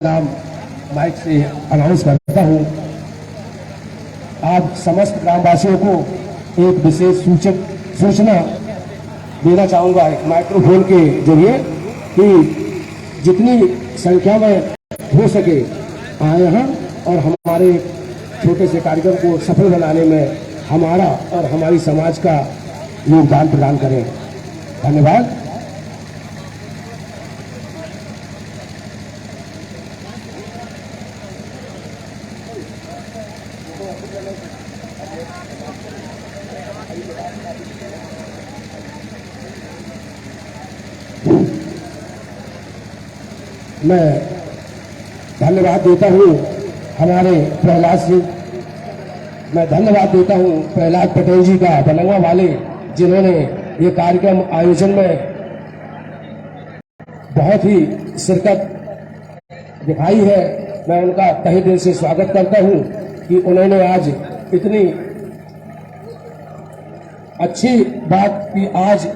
नाम माइक से अनाउंस करता हूं। आज समस्त ग्रामवासियों को एक विशेष सूचना देना चाहूंगा माइक्रोफोन के जरिए कि जितनी संख्या में हो सके आए हैं और हमारे छोटे से कार्यक्रम को सफल बनाने में हमारा और हमारी समाज का योगदान प्रदान करें। धन्यवाद। मैं धन्यवाद देता हूं हमारे प्रहलाद सिंह, मैं धन्यवाद देता हूं प्रहलाद पटेल जी का बलंगा वाले, जिन्होंने ये कार्यक्रम आयोजन में बहुत ही शिरकत दिखाई है। मैं उनका तहे दिल से स्वागत करता हूं कि उन्होंने आज इतनी अच्छी बात की आज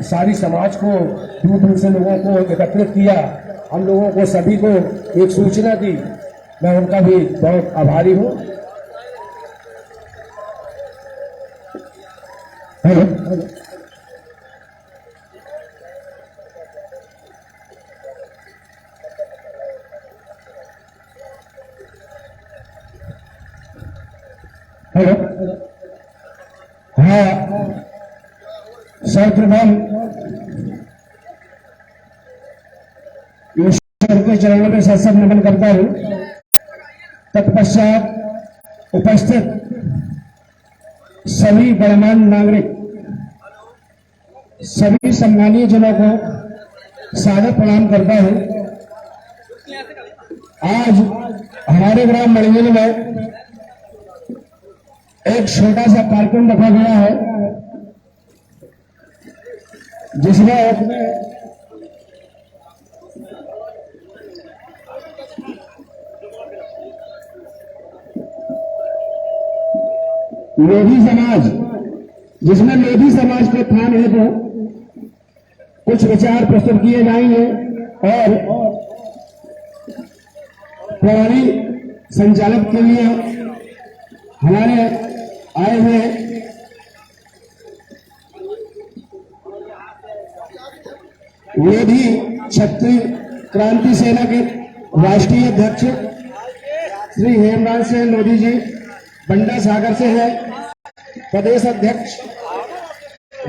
सारी समाज को, दूर दूर से लोगों को एकत्रित किया, हम लोगों को सभी को एक सूचना दी। मैं उनका भी बहुत आभारी हूं। हेलो हेलो हाँ, सर्वप्रथम ईश्वर के चरणों में सत्संग नमन करता हूं। तत्पश्चात उपस्थित सभी गणमान्य नागरिक, सभी सम्मानीय जनों को सादर प्रणाम करता हूं। आज हमारे ग्राम मणियल में एक छोटा सा कार्यक्रम रखा गया है, जिसमें लोधी समाज, जिसमें लोधी समाज के थान है तो कुछ विचार प्रस्तुत किए जाएंगे और प्रणाली संचालक के लिए हमारे आए हुए लोधी क्षत्रिय क्रांति सेना के राष्ट्रीय अध्यक्ष श्री हेमराज सिंह लोधी जी बंडा सागर से है। प्रदेश अध्यक्ष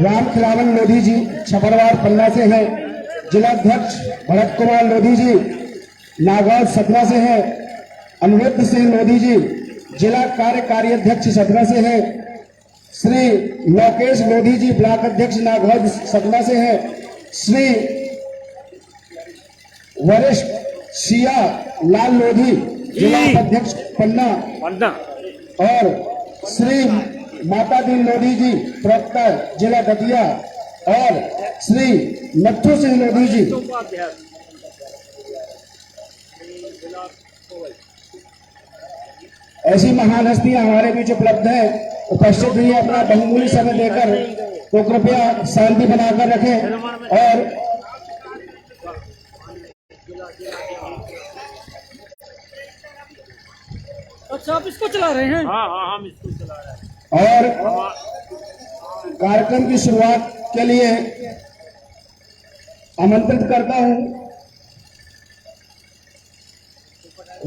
राम खिलावन लोधी जी छपरवार पन्ना से है। जिलाध्यक्ष भरत कुमार लोधी जी नागौर सतना से है। अनिरुद्ध सिंह लोधी जी जिला कार्यकारी अध्यक्ष सतना से है। श्री लोकेश लोधी जी ब्लॉक अध्यक्ष नागौर सतना से है। श्री वरिष्ठ सिया लाल लोधी जिला अध्यक्ष पन्ना और श्री माता दी लोधी जी प्रवक्ता जिला दतिया और श्री नथु सिंह लोधी जी ऐसी महान हस्तियां हमारे बीच उपलब्ध है। उपस्थित हुई अपना बहुमूल्य समय देकर तो कृपया शांति बनाकर रखें और अच्छा, आप इसको चला रहे हैं? हाँ, हम इसको चला रहे हैं। और कार्यक्रम की शुरुआत के लिए आमंत्रित करता हूं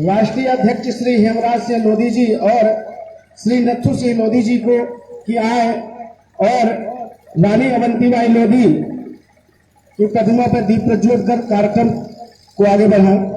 राष्ट्रीय अध्यक्ष श्री हेमराज सिंह लोधी जी और श्री नथु सिंह लोधी जी को कि आए और रानी अवंतीबाई लोधी की प्रतिमा पर दीप प्रज्वलित कर कार्यक्रम को आगे बढ़ाएं।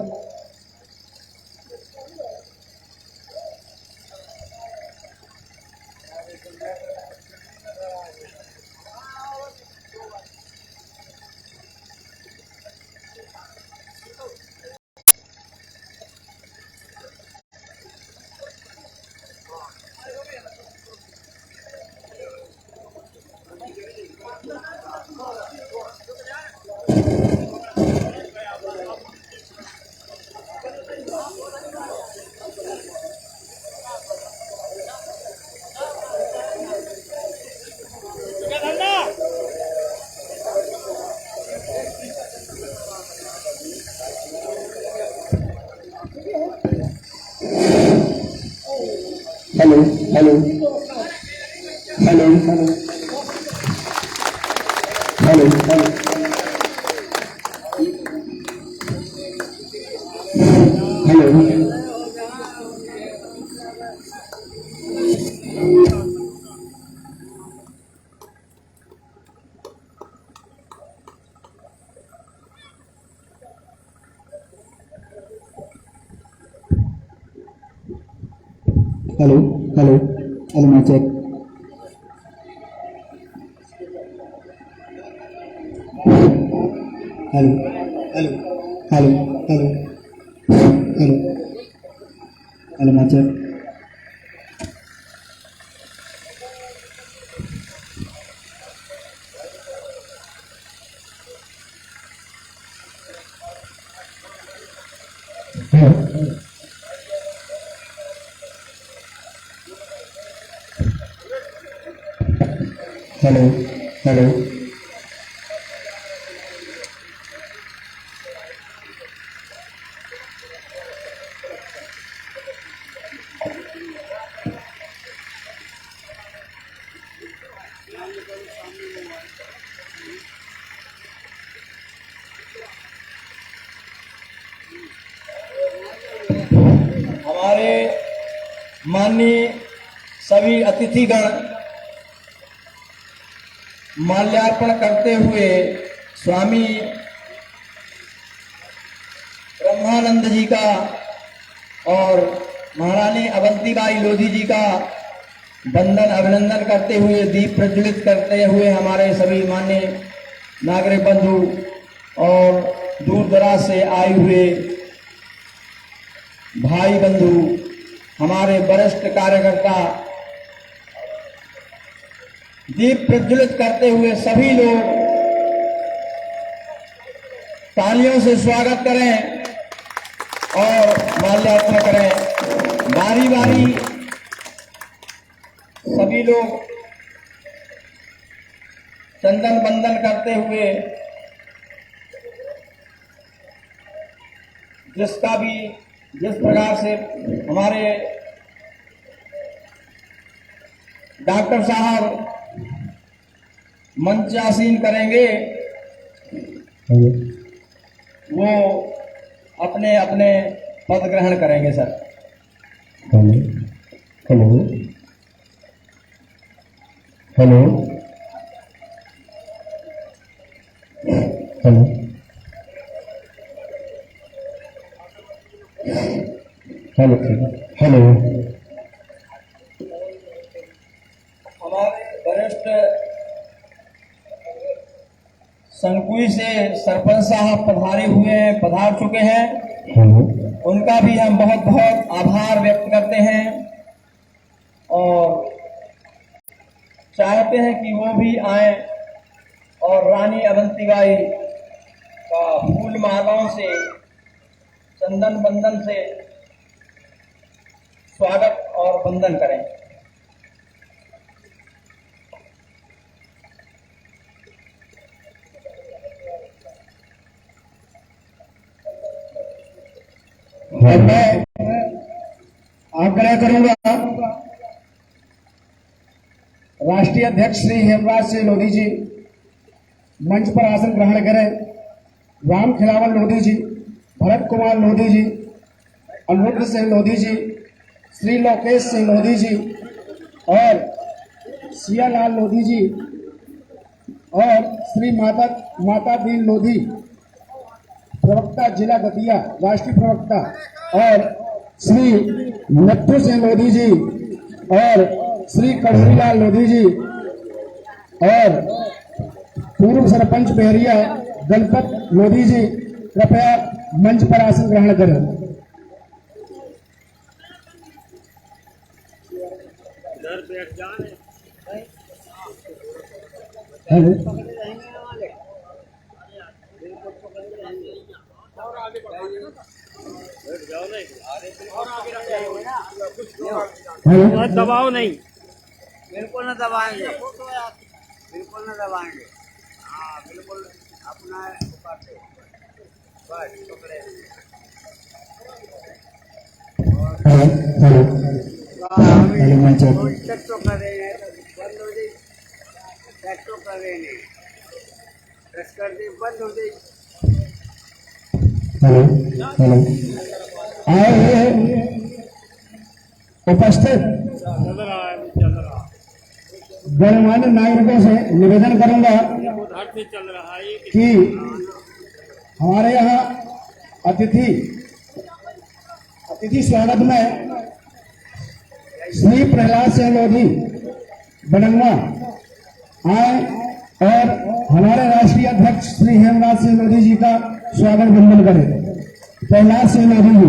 Hello hello hello hello hello hello hello hello hello hello मैं check hello hello hello hello hello hello मैं चेक हेलो हेलो हमारे माननीय सभी अतिथिगण माल्यार्पण करते हुए स्वामी ब्रह्मानंद जी का और महारानी अवंतीबाई लोधी जी का वंदन अभिनंदन करते हुए दीप प्रज्वलित करते हुए हमारे सभी माननीय नागरिक बंधु और दूर दराज से आए हुए भाई बंधु हमारे वरिष्ठ कार्यकर्ता दीप प्रज्वलित करते हुए सभी लोग तालियों से स्वागत करें और माल्यार्पण करें। बारी बारी सभी लोग चंदन बंदन करते हुए जिसका भी जिस प्रकार से हमारे डॉक्टर साहब मंचासीन करेंगे वो अपने अपने पद ग्रहण करेंगे sir. Hello hello hello hello hello hello हमारे वरिष्ठ संकुई से सरपंच साहब पधार चुके हैं। हेलो उनका भी हम बहुत बहुत आभार व्यक्त करते हैं और चाहते हैं कि वो भी आए और रानी अवंतीबाई का फूल मालाओं से चंदन बंदन से स्वागत और वंदन करें। और मैं आग्रह करूंगा राष्ट्रीय अध्यक्ष श्री हेमराज सिंह लोधी जी मंच पर आसन ग्रहण करें। राम खिलावन लोधी जी, भरत कुमार लोधी जी, अनिरुद्ध सिंह लोधी जी, श्री लोकेश सिंह लोधी जी और सियालाल लोधी जी और श्री माता दीन लोधी प्रवक्ता जिला दतिया राष्ट्रीय प्रवक्ता और श्री नत्थु सिंह लोधी जी और श्री कढ़ीलाल लोधी जी और पूर्व सरपंच बहरिया गणपत लोधी जी कृपया मंच पर आसन ग्रहण करें। हेलो हेलो दबाव नहीं, बिल्कुल न दबाएंगे, बिल्कुल न दबाएंगे। हाँ बिल्कुल अपना ऊपर से बस पकड़े। हेलो हम हेलो मैं चेक चेक तो कर रहे हैं बंद हो गई चेक तो कर रहे हैं प्रेस कर दी बंद हो गई हेलो हेलो आए हुए उपस्थित गणमान्य नागरिकों से निवेदन करूंगा कि हमारे यहाँ अतिथि स्वागत में श्री प्रहलाद सिंह लोधी बड़ंगा आए और हमारे राष्ट्रीय अध्यक्ष श्री हेमराज सिंह लोधी जी का स्वागत वंदन करें। प्रहलाद सिंह लोधी जी।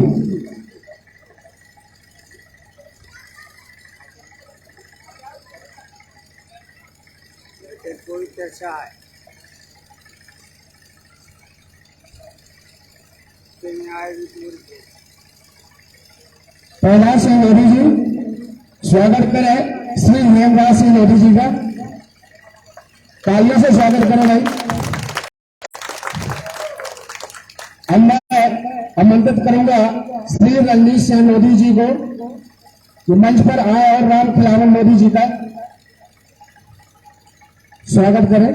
कोई चर्चा है प्रहलाद सिंह लोधी जी स्वागत करें श्री हेमराज सिंह लोधी जी का। तालियों से स्वागत करें भाई। अब मैं आमंत्रित करूंगा श्री रणजीत सिंह लोधी जी को कि मंच पर आए और राम खिलावन लोधी जी का स्वागत करें।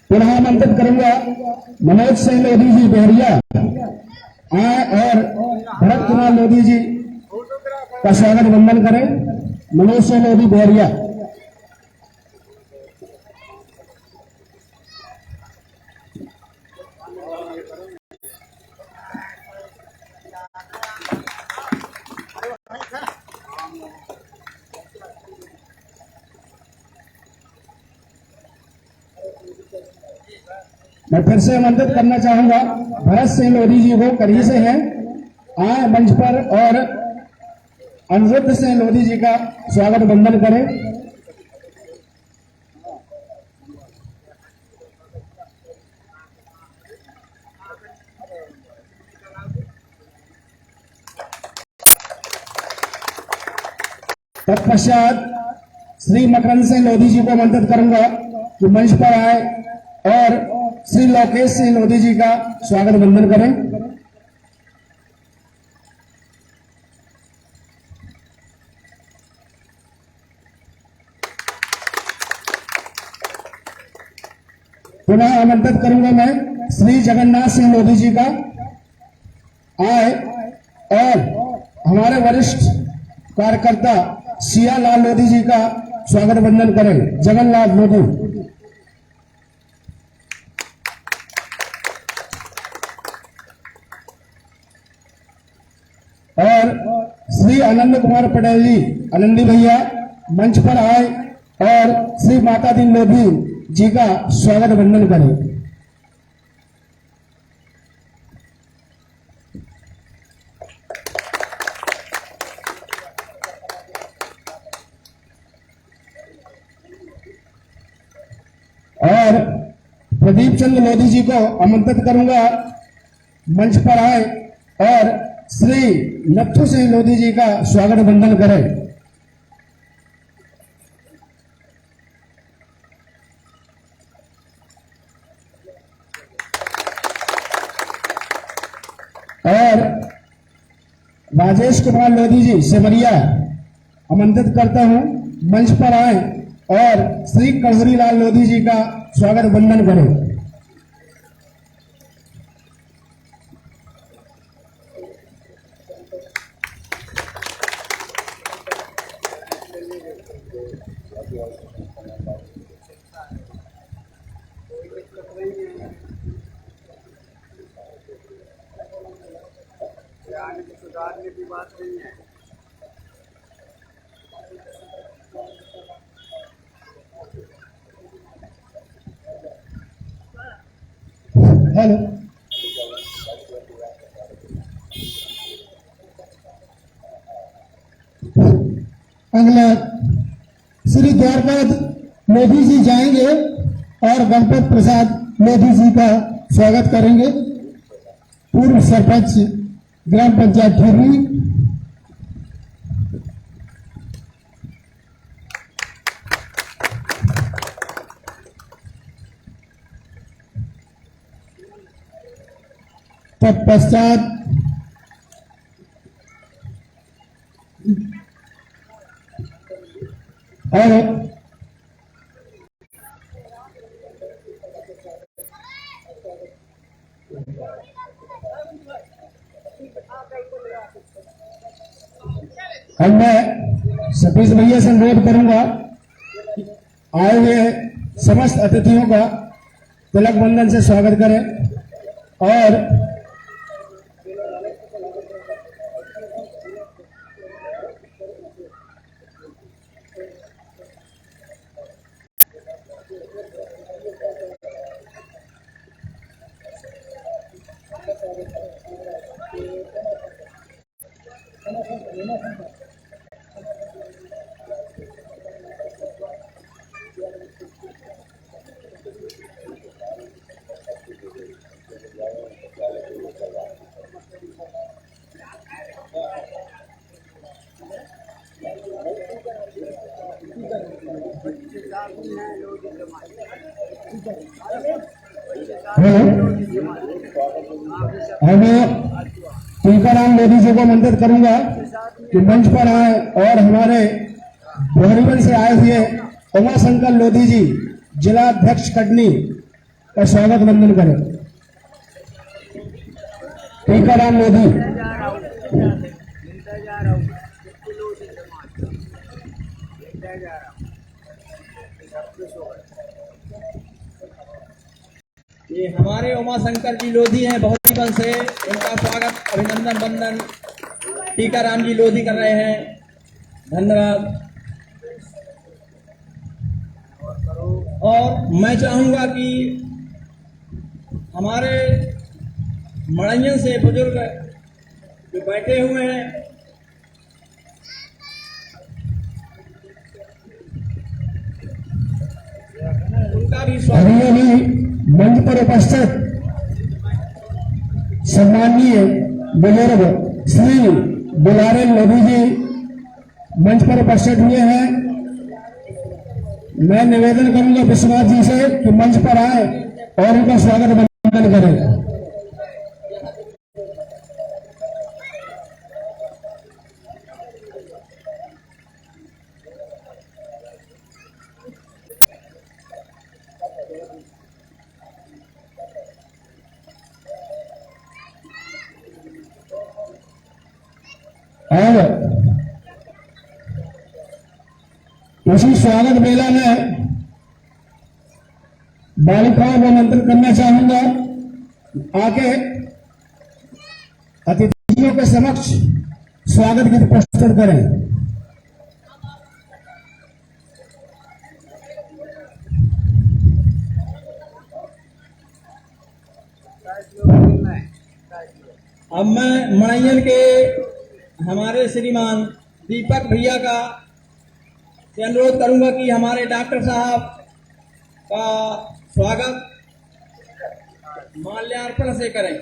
पुनः आमंत्रित करूंगा मनोज सिंह लोधी जी बहरिया आए और भरत कुमार लोधी जी का स्वागत वंदन करें। मनोज सिंह लोधी बहरिया। मैं फिर से आमंत्रित करना चाहूंगा भरत सिंह लोधी जी को, करी से हैं, आए मंच पर और अनिरुद्ध सिंह लोधी जी का स्वागत वंदन करें। तत्पश्चात श्री मकरंद सिंह लोधी जी को आमंत्रित करूंगा कि मंच पर आए और श्री लोकेश सिंह लोधी जी का स्वागत वंदन करें। पुनः आमंत्रित करूंगा मैं श्री जगन्नाथ सिंह लोधी जी का आए और हमारे वरिष्ठ कार्यकर्ता सिया लाल लोधी जी का स्वागत वंदन करें। जगन्नाथ लोधी। और श्री आनंद कुमार पटेल जी, आनंदी भैया मंच पर आए और श्री माता दीन लोधी जी का स्वागत वंदन करें। और प्रदीप चंद्र लोधी जी को आमंत्रित करूंगा मंच पर आए और श्री नथु सिंह लोधी जी का स्वागत वंदन करें। और राजेश कुमार लोधी जी सिमरिया आमंत्रित करता हूं मंच पर आए और श्री कड़हरी लाल लोधी जी का स्वागत वंदन करें। सुधारने की बात नहीं है। हेलो। अगला श्री द्वारकानाथ लोधी जी जाएंगे और गणपत प्रसाद लोधी जी का स्वागत करेंगे। पूर्व सरपंच ग्राम पंचायत ठुर्री। तत्पश्चात और अब मैं सतीश भैया से अनुरोध करूंगा आए हुए समस्त अतिथियों का तिलक बंधन से स्वागत करें और मैं टीकाराम लोधी जी को आमंत्रित करूंगा कि मंच पर आए और हमारे बोहरीवन से आए हुए उमाशंकर लोधी जी जिला अध्यक्ष कटनी का स्वागत वंदन करें। टीकाराम लोधी ये हमारे उमाशंकर जी लोधी हैं बहुरीवन से, उनका स्वागत अभिनंदन वंदन टीकाराम जी लोधी कर रहे हैं। धन्यवाद। और मैं चाहूंगा कि हमारे मड़ैयन से बुजुर्ग जो बैठे हुए हैं उनका भी स्वागत। अभी मंच पर उपस्थित सम्माननीय बुजुर्ग श्री दुलारे लोधी जी मंच पर उपस्थित हुए हैं। मैं निवेदन करूंगा विश्वनाथ जी से कि मंच पर आए और उनका स्वागत वंदन करें। और उसी स्वागत मेला में बालिकाओं को आमंत्रित करना चाहूंगा आके अतिथियों के समक्ष स्वागत गीत प्रस्तुत करें। अब मैं मड़ैयन के हमारे श्रीमान दीपक भैया का से अनुरोध करूंगा कि हमारे डॉक्टर साहब का स्वागत माल्यार्पण से करें।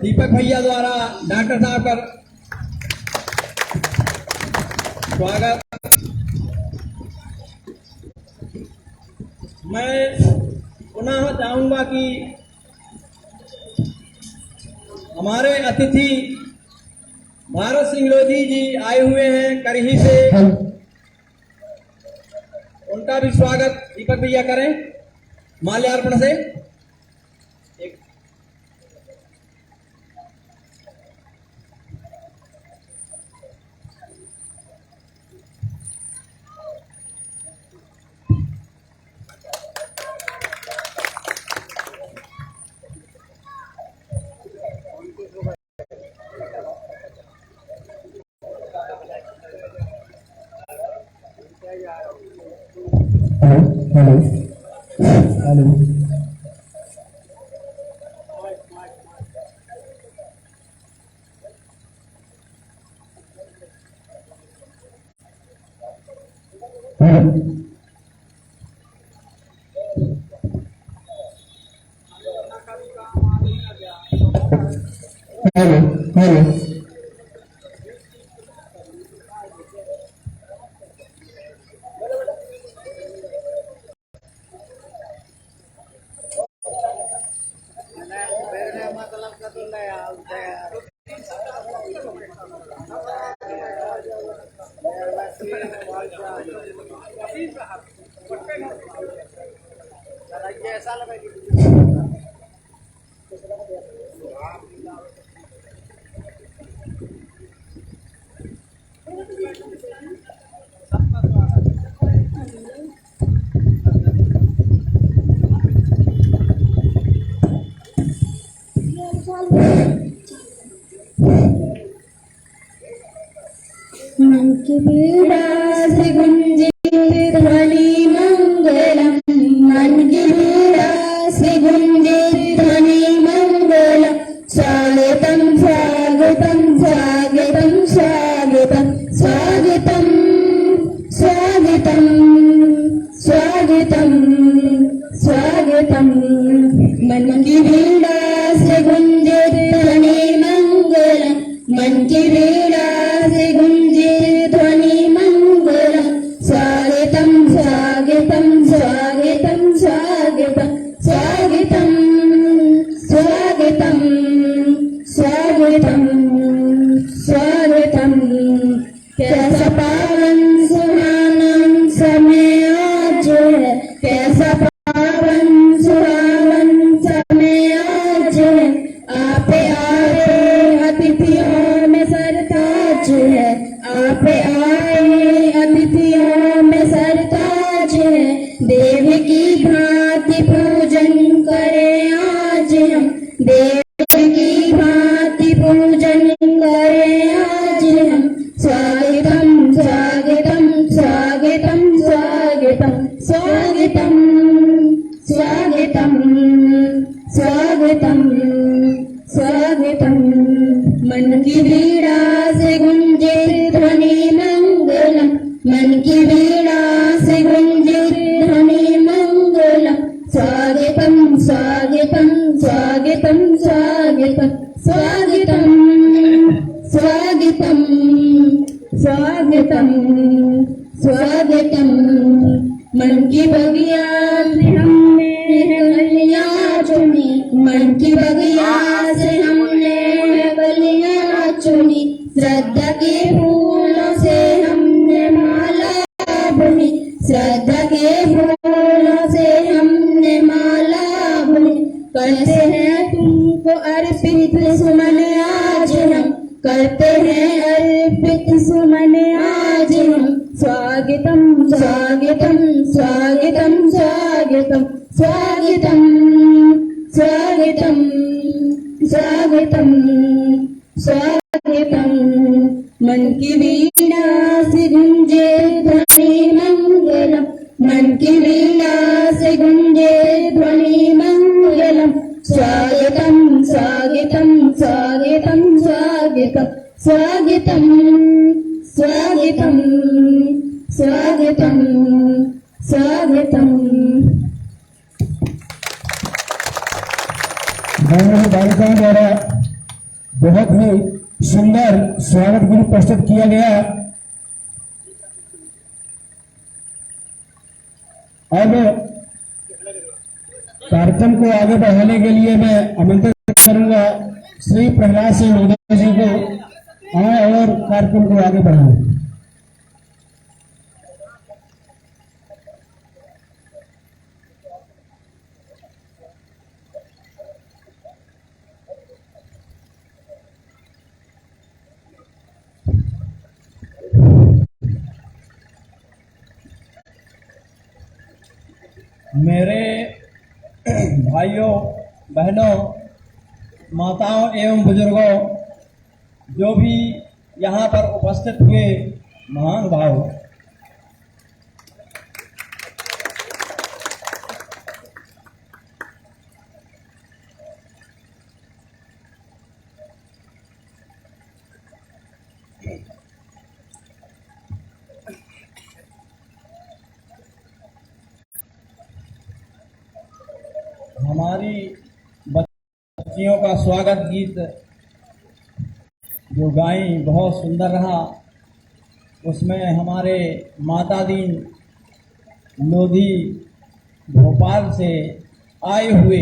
दीपक भैया द्वारा डॉक्टर साहब का स्वागत। मैं पुनः चाहूंगा कि हमारे अतिथि भारत सिंह लोधी जी आए हुए हैं करही से, उनका भी स्वागत दीपक भैया करें माल्यार्पण से। हेलो हेलो हेलो हेलो मतलब का तो नया ऐसा लगा मन की पीड़ा से गुंजित ध्वनि मंगलम, मन की पीड़ा से गुंजित ध्वनि मंगलम। स्वागतम स्वागतम स्वागतम स्वागतम स्वागतम स्वागतम स्वागतम स्वागतम। मन की पीड़ा से गुंजित ध्वनि मंगलम, मन की पीड़ा से गुंजित ध्वनि मंगलम। स्वागतम स्वागतम स्वागतम स्वागतम स्वागतम स्वागतम स्वागतम स्वागतम। कैसा पावन सुहाना समय आज है, कैसा पावन सुहावन समय आज है। आपे आए अतिथियों में सरताज है, आपे आए अतिथियों में सरताज है। देव की भांति पूजन करें आज हम, देव की भांति पूजन करें आज हम। स्वागतम स्वागतम स्वागतम स्वागतम स्वागतम स्वागतम स्वागतम स्वागतम। मन की पीड़ा से गुंजित ध्वनि मंगलम, मन की पीड़ा से गुंजित ध्वनि मंगलम। स्वागतम स्वागतम स्वागतम स्वागतम स्वागतम स्वागतम स्वागतम स्वागतम। मन की बगिया से हमने कलियां चुनी, मन की बगिया से हमने कलियां चुनी। श्रद्धा के फूलों से हमने माला बुनी, श्रद्धा के फूलों से हमने माला बुनी। करते हैं तुमको अर्पित सुमन आज हम, करते हैं अर्पित सुमन आज हम। स्वागतम स्वागतम स्वागतम स्वागतम स्वागतम स्वागतम स्वागतम स्वागतम। मन की वीणा से गुंजे ध्वनि मंगलम, मन की वीणा से गुंजे ध्वनि मंगलम। स्वागतम स्वागतम स्वागतम स्वागतम स्वागतम स्वागतम स्वागतम स्वागतम। बालिकाओं द्वारा बहुत ही सुंदर स्वागत गीत प्रस्तुत किया गया। अब कार्यक्रम को आगे बढ़ाने के लिए मैं आमंत्रित करूंगा श्री प्रहलाद सिंह लोधी जी को आए और कार्यक्रम को आगे बढ़ाएं। मेरे भाइयों बहनों माताओं एवं बुजुर्गों, जो भी यहाँ पर उपस्थित हुए महान भाव, हमारी बच्चियों का स्वागत गीत जो गाई बहुत सुंदर रहा। उसमें हमारे माता दीन लोधी भोपाल से आए हुए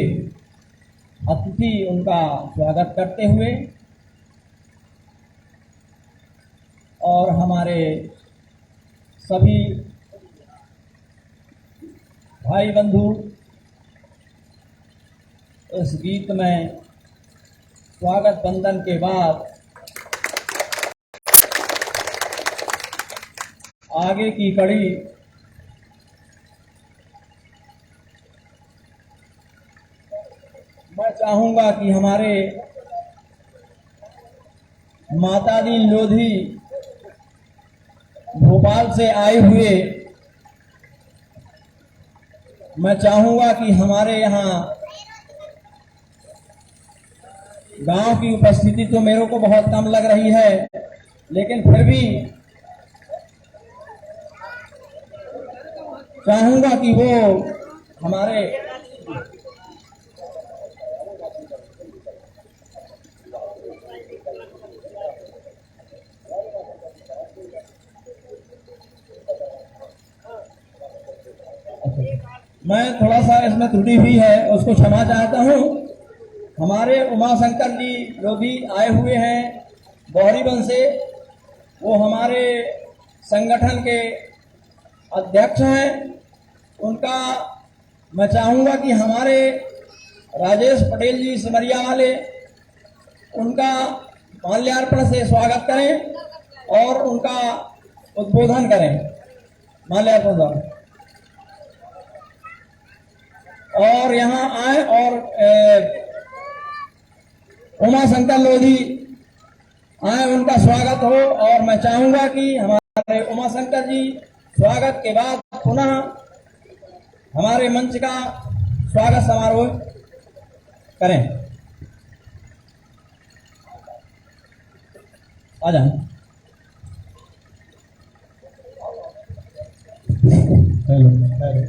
अतिथि उनका स्वागत करते हुए और हमारे सभी भाई बंधु इस गीत में स्वागत बंदन के बाद आगे की कड़ी मैं चाहूंगा कि हमारे माता दीन लोधी भोपाल से आए हुए, मैं चाहूंगा कि हमारे यहाँ गांव की उपस्थिति तो मेरे को बहुत कम लग रही है, लेकिन फिर भी चाहूंगा कि वो हमारे मैं थोड़ा सा इसमें त्रुटि हुई है, उसको क्षमा चाहता हूँ। हमारे उमाशंकर जी लोधी आए हुए हैं बौहरीवन से, वो हमारे संगठन के अध्यक्ष हैं। उनका मैं चाहूँगा कि हमारे राजेश पटेल जी सिमरिया वाले उनका माल्यार्पण से स्वागत करें और उनका उद्बोधन करें माल्यार्पण द्वारा। और यहाँ आए और उमाशंकर लोधी आए, उनका स्वागत हो। और मैं चाहूंगा कि हमारे उमाशंकर जी स्वागत के बाद पुनः हमारे मंच का स्वागत समारोह करें। आ जाए। Hello hello.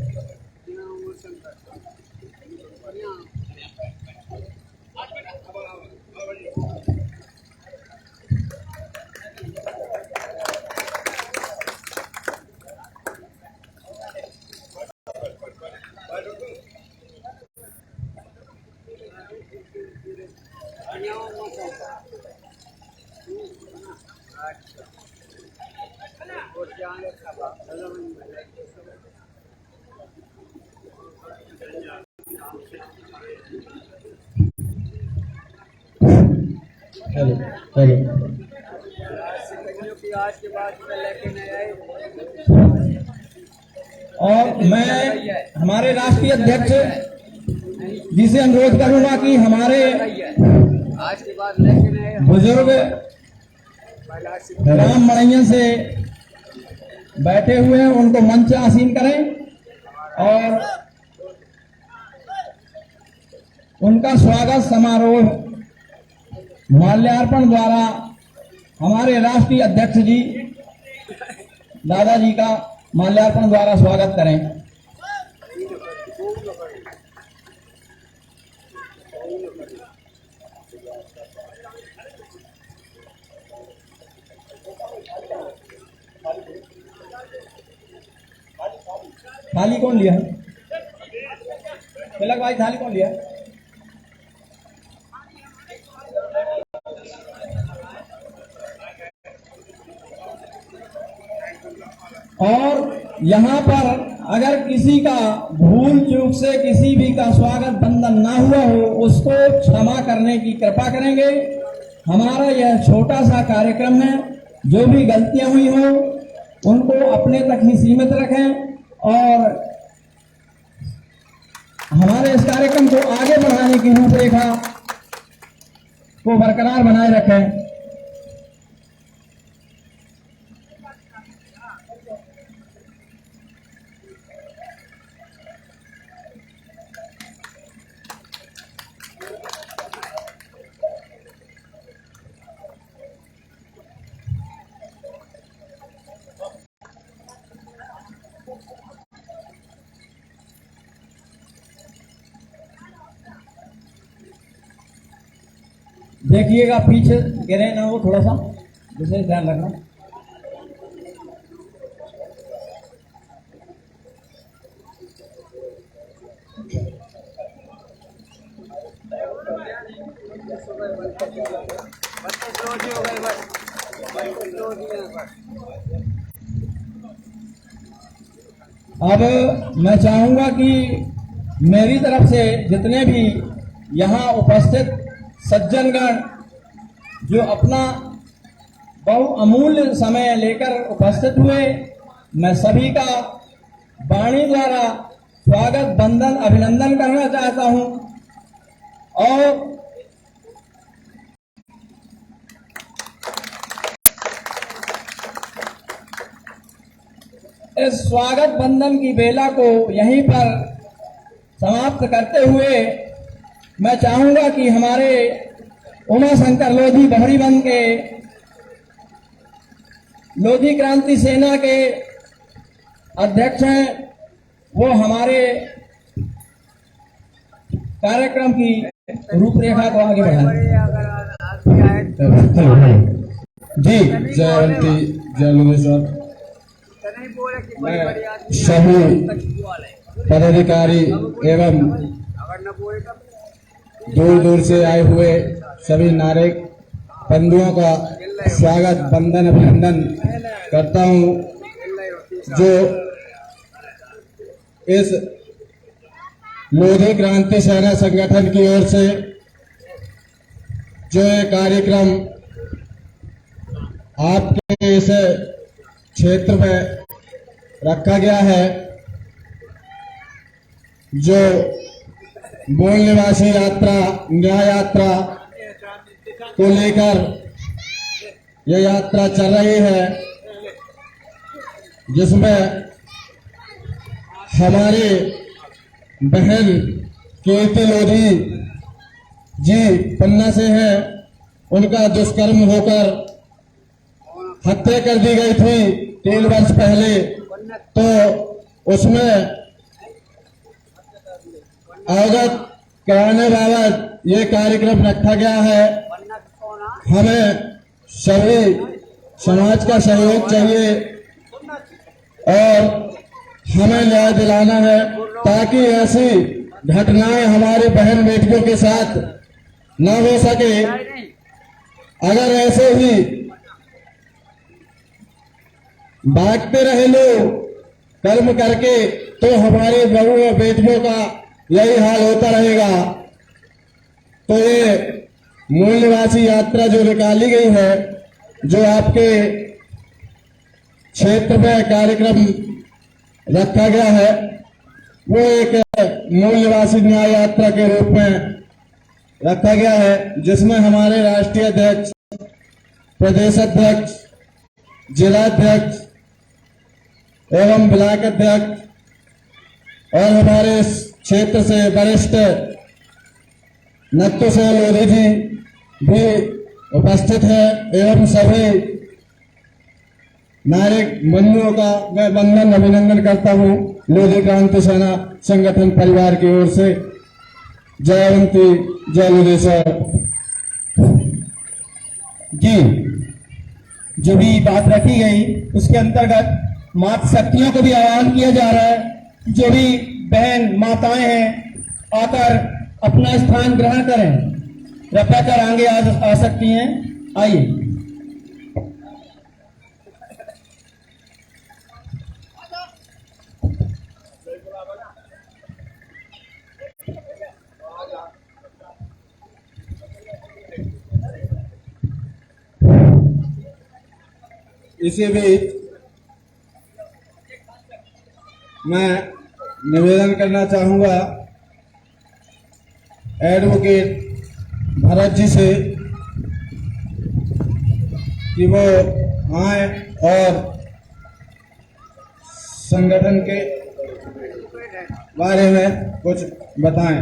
Hello hello. आज के बाद लेके नहीं आए। और मैं हमारे राष्ट्रीय अध्यक्ष जी से अनुरोध करूंगा कि हमारे आज के बाद लेके नहीं आए। बुजुर्ग राम मणैया से बैठे हुए हैं, उनको मंच आसीन करें और उनका स्वागत समारोह माल्यार्पण द्वारा हमारे राष्ट्रीय अध्यक्ष जी दादाजी का माल्यार्पण द्वारा स्वागत करें। थाली कौन लिया है? तिलक भाई थाली कौन लिया? और यहाँ पर अगर किसी का भूल चूक से किसी भी का स्वागत बंदन ना हुआ हो, उसको क्षमा करने की कृपा करेंगे। हमारा यह छोटा सा कार्यक्रम है, जो भी गलतियां हुई हो उनको अपने तक ही सीमित रखें और हमारे इस कार्यक्रम को आगे बढ़ाने की रूपरेखा को बरकरार बनाए रखें। देखिएगा पीछे गिरे ना हो, थोड़ा सा विशेष ध्यान रखना। अब मैं चाहूंगा कि मेरी तरफ से जितने भी यहाँ उपस्थित सज्जनगण जो अपना बहुअमूल्य समय लेकर उपस्थित हुए, मैं सभी का वाणी द्वारा स्वागत, वंदन, अभिनंदन करना चाहता हूं। और इस स्वागत वंदन की बेला को यहीं पर समाप्त करते हुए मैं चाहूंगा कि हमारे उमा शंकर लोधी बहरीबंद के लोधी क्रांति सेना के अध्यक्ष हैं, वो हमारे कार्यक्रम की रूपरेखा को आगे बढ़ाएं। जी, जयवंती जय लोधेश्वर। मैं सभी पदाधिकारी एवं दूर दूर से आए हुए सभी नागरिक बंधुओं का स्वागत, वंदन, अभिनंदन करता हूं, जो इस लोधी क्रांति सेना संगठन की ओर से जो ये कार्यक्रम आपके इस क्षेत्र में रखा गया है, जो मूल निवासी यात्रा, न्याय यात्रा को लेकर यह यात्रा चल रही है, जिसमें हमारे बहन कीर्ति लोधी जी पन्ना से हैं, उनका दुष्कर्म होकर हत्या कर दी गई थी 3 वर्ष पहले। तो उसमें अवगत कराने बाबत ये कार्यक्रम रखा गया है। हमें सभी समाज का सहयोग चाहिए और हमें न्याय दिलाना है, ताकि ऐसी घटनाएं हमारे बहन बेटियों के साथ न हो सके। अगर ऐसे ही भागते रहे लोग कर्म करके, तो हमारे बहू और बेटियों का यही हाल होता रहेगा। तो ये मूल निवासी यात्रा जो निकाली गई है, जो आपके क्षेत्र में कार्यक्रम रखा गया है, वो एक मूल निवासी न्याय यात्रा के रूप में रखा गया है, जिसमें हमारे राष्ट्रीय अध्यक्ष, प्रदेश अध्यक्ष, जिलाध्यक्ष एवं ब्लॉक अध्यक्ष और हमारे क्षेत्र से वरिष्ठ नत्थु सिंह लोधी जी भी उपस्थित है, एवं सभी नागरिक बंधुओं का मैं वंदन, अभिनंदन करता हूं लोधी क्रांति सेना संगठन परिवार की ओर से। जयवंती जय लोधेश्वर। जी, जो भी बात रखी गई उसके अंतर्गत मातृ शक्तियों को भी आह्वान किया जा रहा है, जो भी बहन माताएं हैं आकर अपना स्थान ग्रहण करें, कृपया कर आगे आ सकती हैं। आइए। इसी बीच मैं निवेदन करना चाहूंगा एडवोकेट भरत जी से कि वो आए और संगठन के बारे में कुछ बताएं।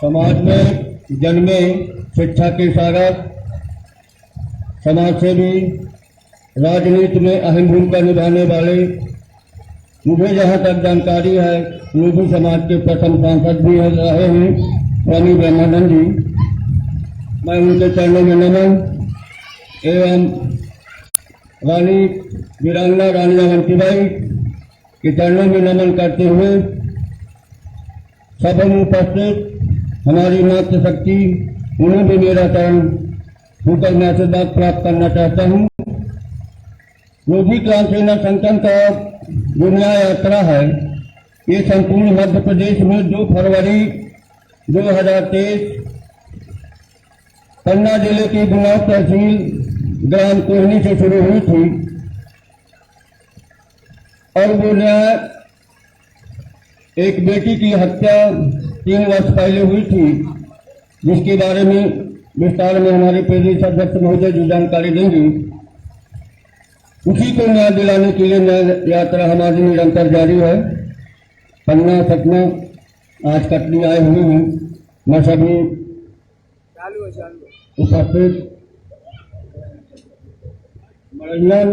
समाज में जन्मे शिक्षा के सागर, समाज सेवी, राजनीति में अहम भूमिका निभाने वाले मुझे जहाँ तक जानकारी है लोधी समाज के प्रथम सांसद भी रहे हैं स्वामी ब्रह्मानंद जी। मैं उनके चरणों में नमन एवं रानी वीरांगना रानी अवंतीबाई के चरणों में नमन करते हुए सभा में उपस्थित हमारी मातृशक्ति उन्हें भी मेरा चरण छूकर मैं आशीर्वाद प्राप्त करना चाहता हूँ। लोधी क्रांति सेना संगठन का जो न्याय यात्रा है ये संपूर्ण मध्य प्रदेश में 2 फरवरी 2023 पन्ना जिले की गुनाव तहसील ग्राम कोहनी से शुरू हुई थी और वो न्याय एक बेटी की हत्या 3 वर्ष पहले हुई थी, जिसके बारे में विस्तार में हमारे प्रदेश अध्यक्ष महोदय जी जानकारी देंगे। उसी को न्याय दिलाने के लिए न्याय यात्रा हमारी निरंतर जारी है। पन्ना सतना आज कटनी आए हुए हैं। मैं सभी उपस्थित मनोरंजन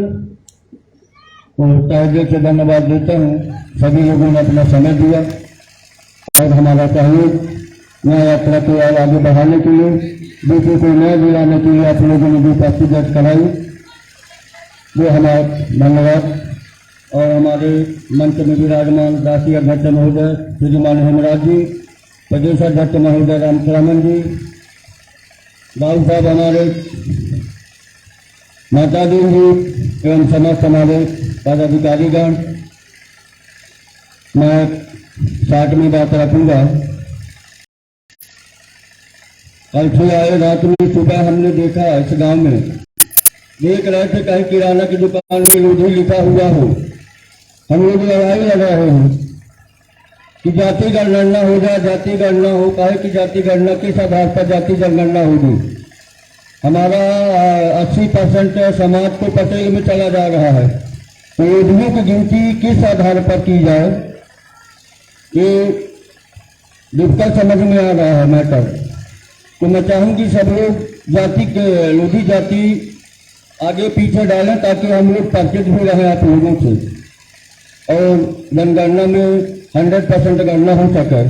और तहे से धन्यवाद देता हूँ। सभी लोगों ने अपना समय दिया और हमारा सहयोग न्याय यात्रा को और आगे बढ़ाने के लिए, दूसरों को न्याय दिलाने के लिए आप लोगों ने जो उपस्थित दर्ज कराई वो हमारा धन्यवाद। और हमारे मंच में विराजमान राष्ट्रीय अध्यक्ष महोदय श्रीमान हेमराज जी, प्रदेश अध्यक्ष महोदय रामचरण जी, बाबू साहब हमारे माता जी एवं समस्त हमारे पदाधिकारीगण, मैं 60 में बात रखूंगा। कल से आए रात में सुबह हमने देखा इस गांव में, देख रहे थे कहीं किराना की दुकान में लोधी लिखा हुआ हो। हम लोग लड़ाई लगा रहे हैं कि जाति जनगणना हो जाए, जाति गणना हो। काहे की जाति गणना किस आधार पर जाति जनगणना होगी? हमारा 80% समाज को पटेल में चला जा रहा है, तो लोधियों की गिनती किस आधार पर की जाए ये डिफिकल्ट समझ में आ रहा है मैटर। तो मैं चाहूंगी सब लोग जाति के लोधी जाति आगे पीछे डालें ताकि हम लोग परिचित भी रहें आप लोगों से और जनगणना में 100% गणना हो सके।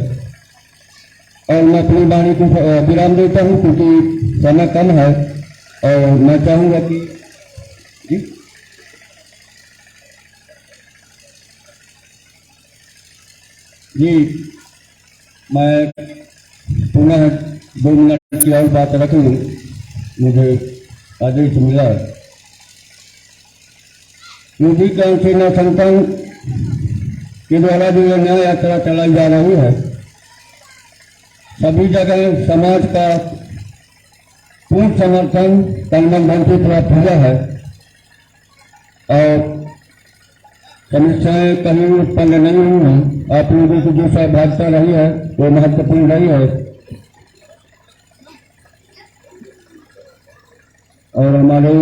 और मैं अपनी वाणी को विराम देता हूँ क्योंकि समय कम है और मैं चाहूंगा कि जी मैं पुनः 2 मिनट की और बात रख लूँ, मुझे आदेश मिला है। लोधी क्रांति सेना संगठन के द्वारा जो न्याय यात्रा चलाई जा रही है, सभी जगह समाज का पूर्ण समर्थन तन से प्राप्त हुआ है और समस्याएं कहीं उत्पन्न नहीं हुई हैं। आप लोगों की जो सहभागिता रही है वो महत्वपूर्ण रही है और हमारे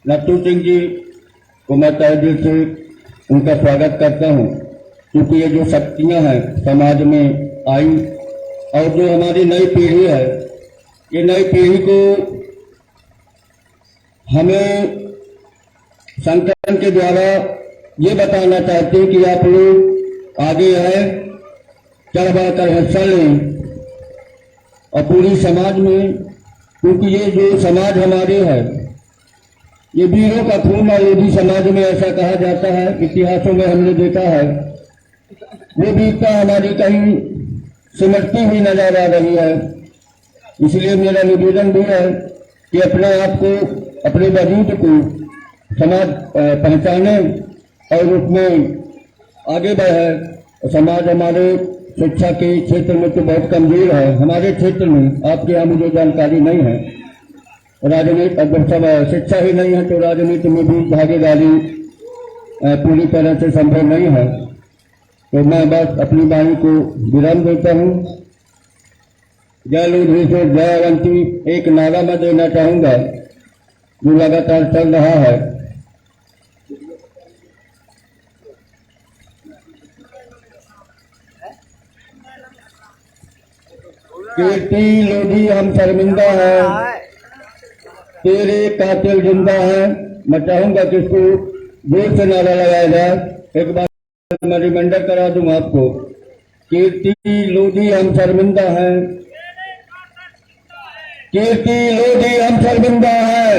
नत्थू सिंह जी को मैं तहे दिल से उनका स्वागत करता हूं, क्योंकि ये जो शक्तियां हैं समाज में आई और जो हमारी नई पीढ़ी है, ये नई पीढ़ी को हमें संगठन के द्वारा ये बताना चाहते हैं कि आप लोग आगे आए, चढ़ बढ़ कर हिस्सा लें और पूरी समाज में, क्योंकि ये जो समाज हमारे है ये वीरों का खून है। लोधी समाज में ऐसा कहा जाता है, इतिहासों में हमने देखा है। वो वीरता हमारी कहीं सिमटती हुई नजर आ रही है। इसलिए मेरा निवेदन भी है कि अपने आप को, अपने वजूद को समाज पहचाने और उसमें आगे बढ़े। समाज हमारे शिक्षा के क्षेत्र में तो बहुत कमजोर है। हमारे क्षेत्र में आपके यहाँ मुझे जानकारी नहीं है, राजनीति अगर सब शिक्षा ही नहीं है तो राजनीति में भी भागीदारी पूरी तरह से संभव नहीं है। तो मैं बस अपनी वाणी को विराम देता हूँ। जय लोधी से जय अवंती एक नारा मैं देना चाहूंगा जो लगातार चल रहा है। कीर्ति लोधी हम शर्मिंदा है, तेरे कातिल जिंदा है। मैं चाहूंगा कि इसको जोर से नारा लगाया जाए। एक बार मैं रिमाइंडर करा दूं आपको, कीर्ति लोधी हम शर्मिंदा है, कीर्ति लोधी हम शर्मिंदा है,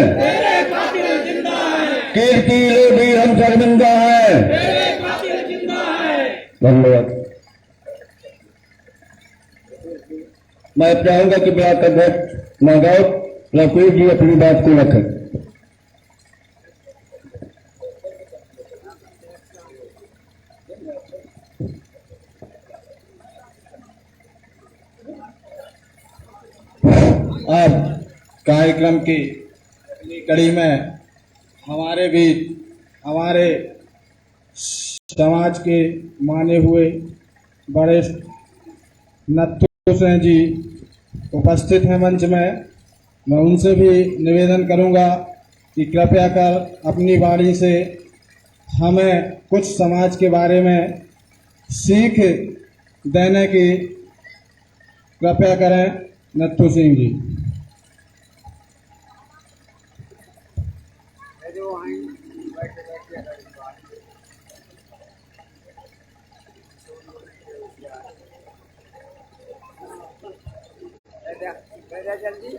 कीर्ति लोधी हम शर्मिंदा है। धन्यवाद। मैं चाहूंगा कि ब्लॉक अध्यक्ष नागौर राकेश जी अपनी बात को रखें। अब कार्यक्रम की अगली कड़ी में हमारे बीच हमारे समाज के माने हुए वरिष्ठ नत्थू सिंह जी उपस्थित हैं मंच में। मैं उनसे भी निवेदन करूंगा कि कृपया कर अपनी वाणी से हमें कुछ समाज के बारे में सीख देने की कृपया करें। नत्थू सिंह जी। जल्दी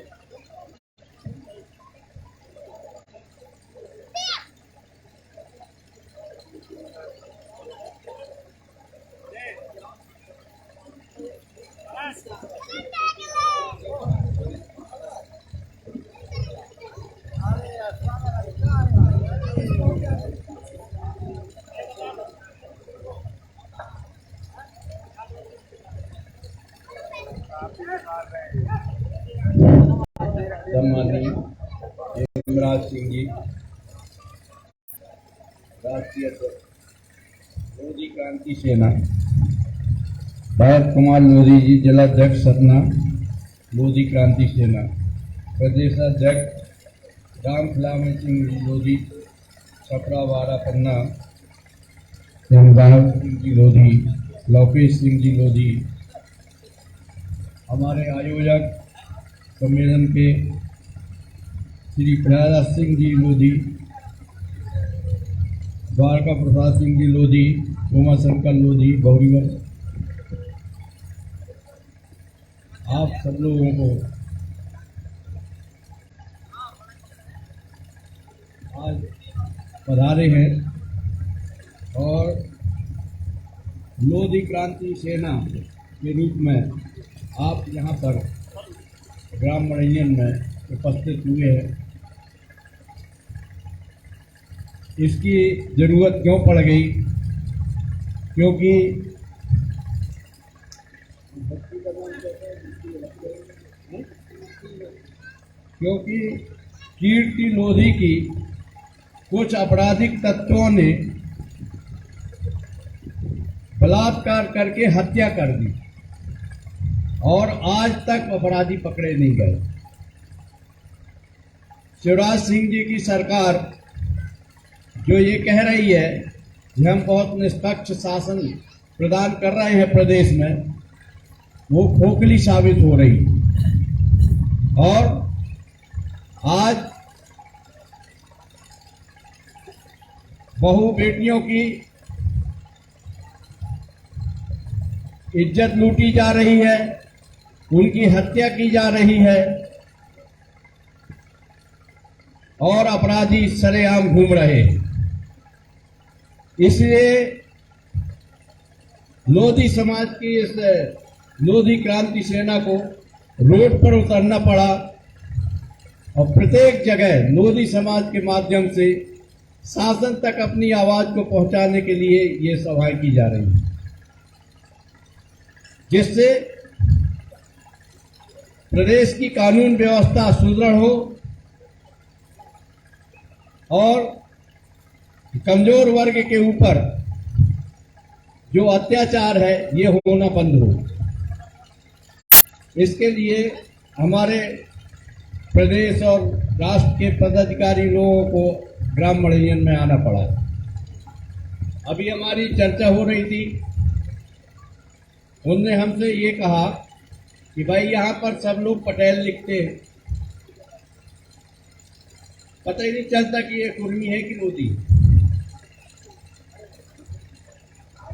सम्माननीय हेमराज सिंह जी, राष्ट्रीय लोधी क्रांति सेना, भरत कुमार लोधी जी, जिलाध्यक्ष सतना लोधी क्रांति सेना, प्रदेशाध्यक्ष राम खिलावन सिंह जी लोधी छपरा वाड़ा पन्ना, हेमदास सिंह जी लोधी, लोकेश सिंह जी लोधी, हमारे आयोजक सम्मेलन के श्री प्रयागराज सिंह जी लोधी, द्वारका प्रसाद सिंह जी लोधी, उमा शंकर लोधी, गौरीवर, आप सब लोगों को आज पधारे हैं और लोधी क्रांति सेना के रूप में आप यहाँ पर ग्राम मड़ैयन में उपस्थित हुए हैं। इसकी जरूरत क्यों पड़ गई? क्योंकि कीर्ति लोधी की कुछ आपराधिक तत्वों ने बलात्कार करके हत्या कर दी और आज तक अपराधी पकड़े नहीं गए। शिवराज सिंह जी की सरकार जो ये कह रही है कि हम बहुत निष्पक्ष शासन प्रदान कर रहे हैं प्रदेश में, वो खोखली साबित हो रही। और आज बहू बेटियों की इज्जत लूटी जा रही है, उनकी हत्या की जा रही है और अपराधी सरेआम घूम रहे हैं। इसलिए लोधी समाज की इस लोधी क्रांति सेना को रोड पर उतरना पड़ा और प्रत्येक जगह लोधी समाज के माध्यम से शासन तक अपनी आवाज को पहुंचाने के लिए ये सभाएं की जा रही हैं, जिससे प्रदेश की कानून व्यवस्था सुदृढ़ हो और कमजोर वर्ग के ऊपर जो अत्याचार है ये होना बंद हो। इसके लिए हमारे प्रदेश और राष्ट्र के पदाधिकारी लोगों को ग्राम मड़ैयन में आना पड़ा। अभी हमारी चर्चा हो रही थी, उनने हमसे ये कहा कि भाई यहाँ पर सब लोग पटेल लिखते हैं, पता ही नहीं चलता कि ये कुर्मी है कि लोधी।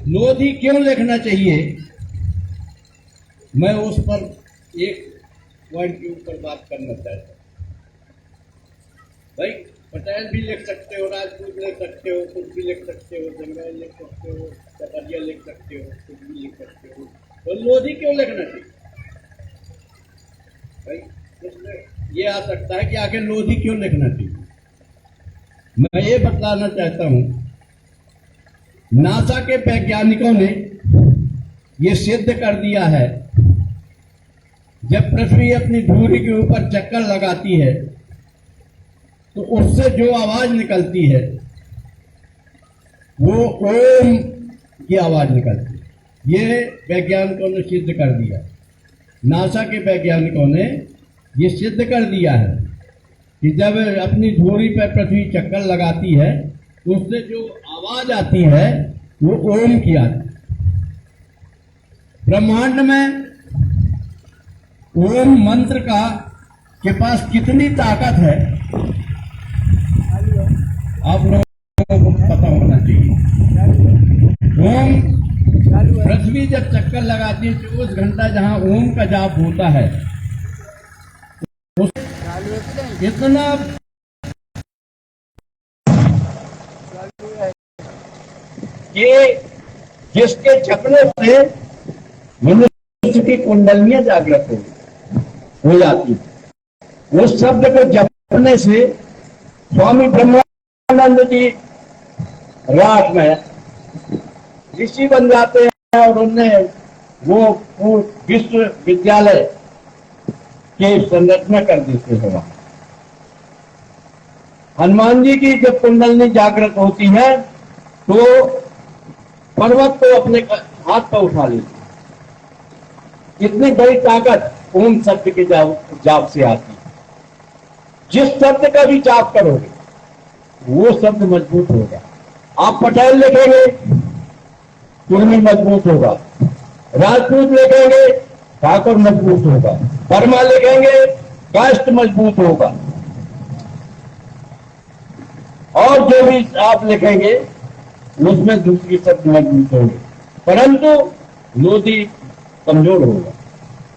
लोधी क्यों लिखना चाहिए, मैं उस पर एक पॉइंट के ऊपर बात करना चाहता हूँ। भाई पटेल भी लिख सकते हो, राजपूत लिख सकते हो, कुछ भी लिख सकते हो, जंगल लिख सकते हो, चपरिया लिख सकते हो, कुछ भी लिख सकते हो, तो लोधी क्यों लिखना चाहिए? भाई इसमें ये आ सकता है कि आखिर लोधी क्यों लिखना चाहिए। मैं ये बताना चाहता हूं, नासा के वैज्ञानिकों ने ये सिद्ध कर दिया है, जब पृथ्वी अपनी धुरी के ऊपर चक्कर लगाती है तो उससे जो आवाज निकलती है वो ओम की आवाज निकलती है। ये वैज्ञानिकों ने सिद्ध कर दिया, नासा के वैज्ञानिकों ने ये सिद्ध कर दिया है कि जब अपनी धुरी पर पृथ्वी चक्कर लगाती है तो उससे जो आवाज आती है वो ओम की आती है। ब्रह्मांड में ओम मंत्र का के पास कितनी ताकत है आप लोगों को पता होना चाहिए। ओम पृथ्वी जब चक्कर लगाती है 24 घंटा जहां ओम का जाप होता है, इतना कि जिसके जपने से मनुष्य की कुंडलियां जागृत हो जाती है। उस शब्द को जपने से स्वामी ब्रह्मानंद जी रात में ऋषि बन जाते हैं और उनने वो विश्वविद्यालय की संरचना कर देते हैं। वहां हनुमान जी की जब कुंडलनी जागृत होती है तो पर्वत को अपने हाथ पर उठा लेते। इतनी बड़ी ताकत ओम शब्द के जाप से आती है। जिस शब्द का भी जाप करोगे वो शब्द मजबूत होगा। आप पटेल लिखेंगे कुर्मी मजबूत होगा, राजपूत लिखेंगे ठाकुर मजबूत होगा, वर्मा लिखेंगे कास्ट मजबूत होगा, और जो भी आप लिखेंगे उसमें दूसरी शब्द मजबूत होंगे, परंतु लोधी कमजोर होगा।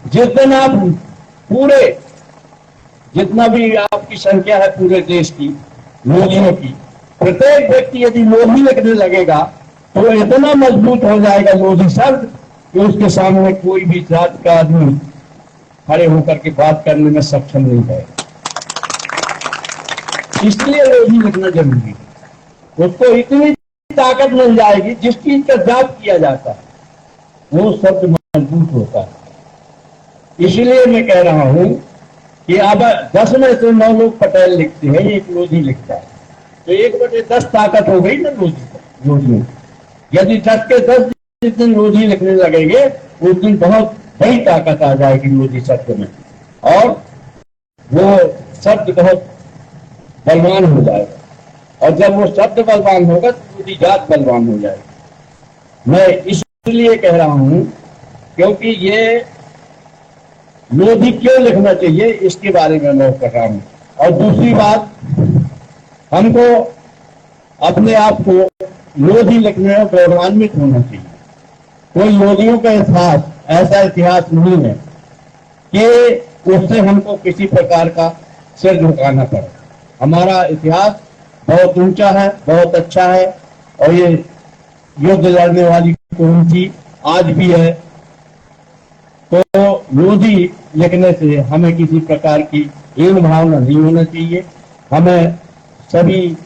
जिस दिन आप पूरे जितना भी आपकी संख्या है पूरे देश की लोधियों की, प्रत्येक व्यक्ति यदि लोधी लिखने लगेगा तो इतना मजबूत हो जाएगा लोधी शब्द कि उसके सामने कोई भी जात का आदमी खड़े होकर के बात करने में सक्षम नहीं है। इसलिए लोधी लिखना जरूरी है। उसको इतनी ताकत मिल जाएगी, जिस चीज का जाप किया जाता है वो शब्द मजबूत होता है। इसलिए मैं कह रहा हूं कि अब 10 में से 9 लोग पटेल लिखते हैं, एक लोधी लिखता है, तो 1/10 ताकत हो गई ना लोधी। यदि 10 के 10 जिस दिन लोधी लिखने लगेंगे उस दिन बहुत बड़ी ताकत आ जाएगी लोधी शब्द में, और वो शब्द बहुत बलवान हो जाएगा। और जब वो शब्द बलवान होगा तो लोधी जात बलवान हो जाएगी। मैं इसलिए कह रहा हूं क्योंकि ये लोधी क्यों लिखना चाहिए इसके बारे में मैं कर रहा हूं। और दूसरी बात, हमको अपने आप को लोधी लिखने में गौरवान्वित होना चाहिए। कोई लोधियों का इतिहास ऐसा इतिहास नहीं है कि उससे हमको किसी प्रकार का सिर झुकाना पड़े। हमारा इतिहास बहुत ऊंचा है, बहुत अच्छा है, और ये युद्ध लड़ने वाली कौम थी, आज भी है। तो लोधी लिखने से हमें किसी प्रकार की हीन भावना नहीं होना चाहिए। हमें सभी,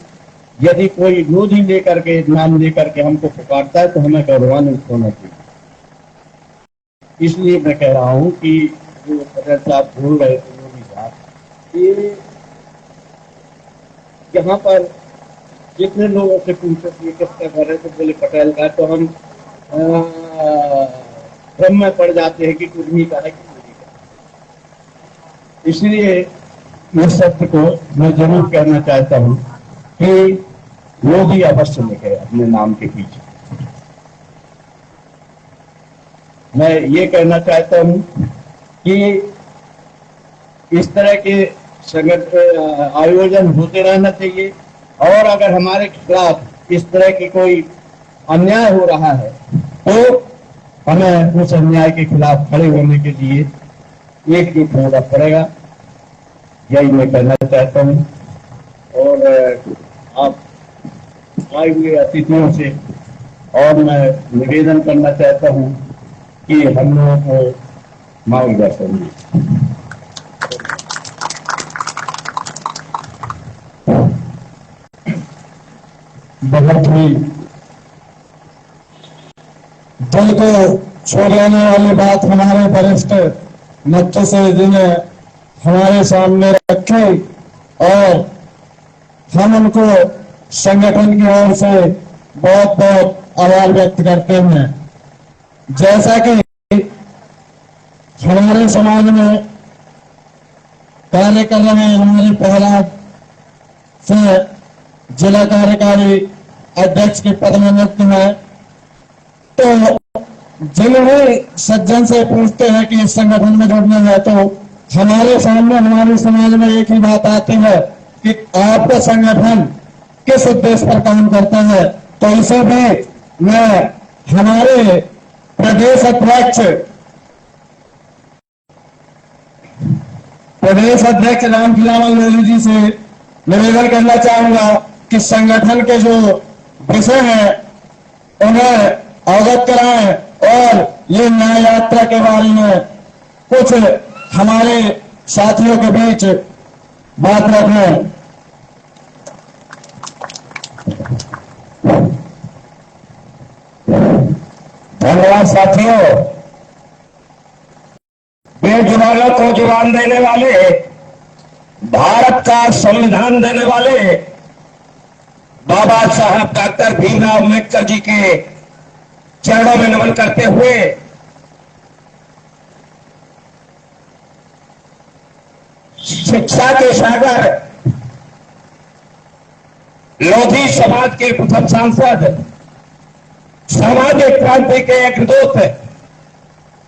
यदि कोई लोधी लेकर के नाम लेकर के हमको पुकारता है तो हमें गौरवान्वित होना चाहिए। इसलिए मैं कह रहा हूं कि जो पटेल साहब बोल रहे थे लोधी साहब, ये यहाँ पर जितने लोगों से पूछे कि किसका घर है तो बोले पटेल का, तो हम भ्रम में पड़ जाते हैं कि कुर्मी का है कि लोधी का। इसलिए इस शब्द को मैं जरूर कहना चाहता हूं कि लोधी अवश्य लिखे अपने नाम के पीछे। मैं ये कहना चाहता हूं कि इस तरह के आयोजन होते रहना चाहिए, और अगर हमारे खिलाफ इस तरह की कोई अन्याय हो रहा है तो हमें उस अन्याय के खिलाफ खड़े होने के लिए एकजुट होना पड़ेगा। यही मैं कहना चाहता हूँ। और आप आए हुए अतिथियों से और मैं निवेदन करना चाहता हूँ कि हम लोगों को मार्गदर्शन दें। बहुत ही दिल को छू लेने वाली बात हमारे वरिष्ठ नत्थू सिंह जी ने हमारे सामने रखी, और हम उनको संगठन की ओर से बहुत बहुत आभार व्यक्त करते हैं। जैसा कि हमारे समाज में कार्य कर रहे हमारे प्रहलाद से जिला कार्यकारी अध्यक्ष के पद में नियुक्त है, तो जिन्हें सज्जन से पूछते हैं कि इस संगठन में जुड़ना है तो हमारे सामने हमारे समाज में एक ही बात आती है कि आपका संगठन किस उद्देश्य पर काम करता है। तो इसे भी मैं हमारे प्रदेश अध्यक्ष रामखिलावन लोधी जी से निवेदन करना चाहूंगा कि संगठन के जो विषय हैं उन्हें अवगत कराएं और ये न्याय यात्रा के बारे में कुछ हमारे साथियों के बीच बात रखें। धन्यवाद साथियों। बेजुबानों को जुबान देने वाले, भारत का संविधान देने वाले बाबा साहब डॉक्टर भीमराव अम्बेडकर जी के चरणों में नमन करते हुए शिक्षा के सागर लोधी समाज के प्रथम सांसद, सामाजिक क्रांति के एक दूत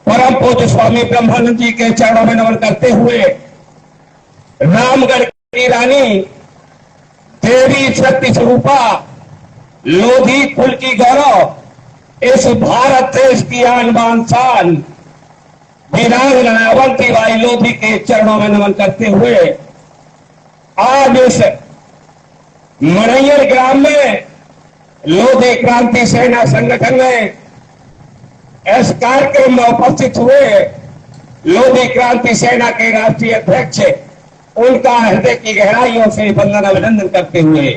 परम पूज्य स्वामी ब्रह्मानंद जी के चरणों में नमन करते हुए रामगढ़ की रानी देवी शक्ति स्वरूपा लोधी कुल की गौरव, इस भारत देश की आन बान शान वीरांगना अवंतीबाई लोधी के चरणों में नमन करते हुए आज इस मड़ैयर ग्राम में लोधी क्रांति सेना संगठन में इस कार्यक्रम में उपस्थित हुए लोधी क्रांति सेना के राष्ट्रीय अध्यक्ष, उनका हृदय की गहराइयों से वंदन अभिनंदन करते हुए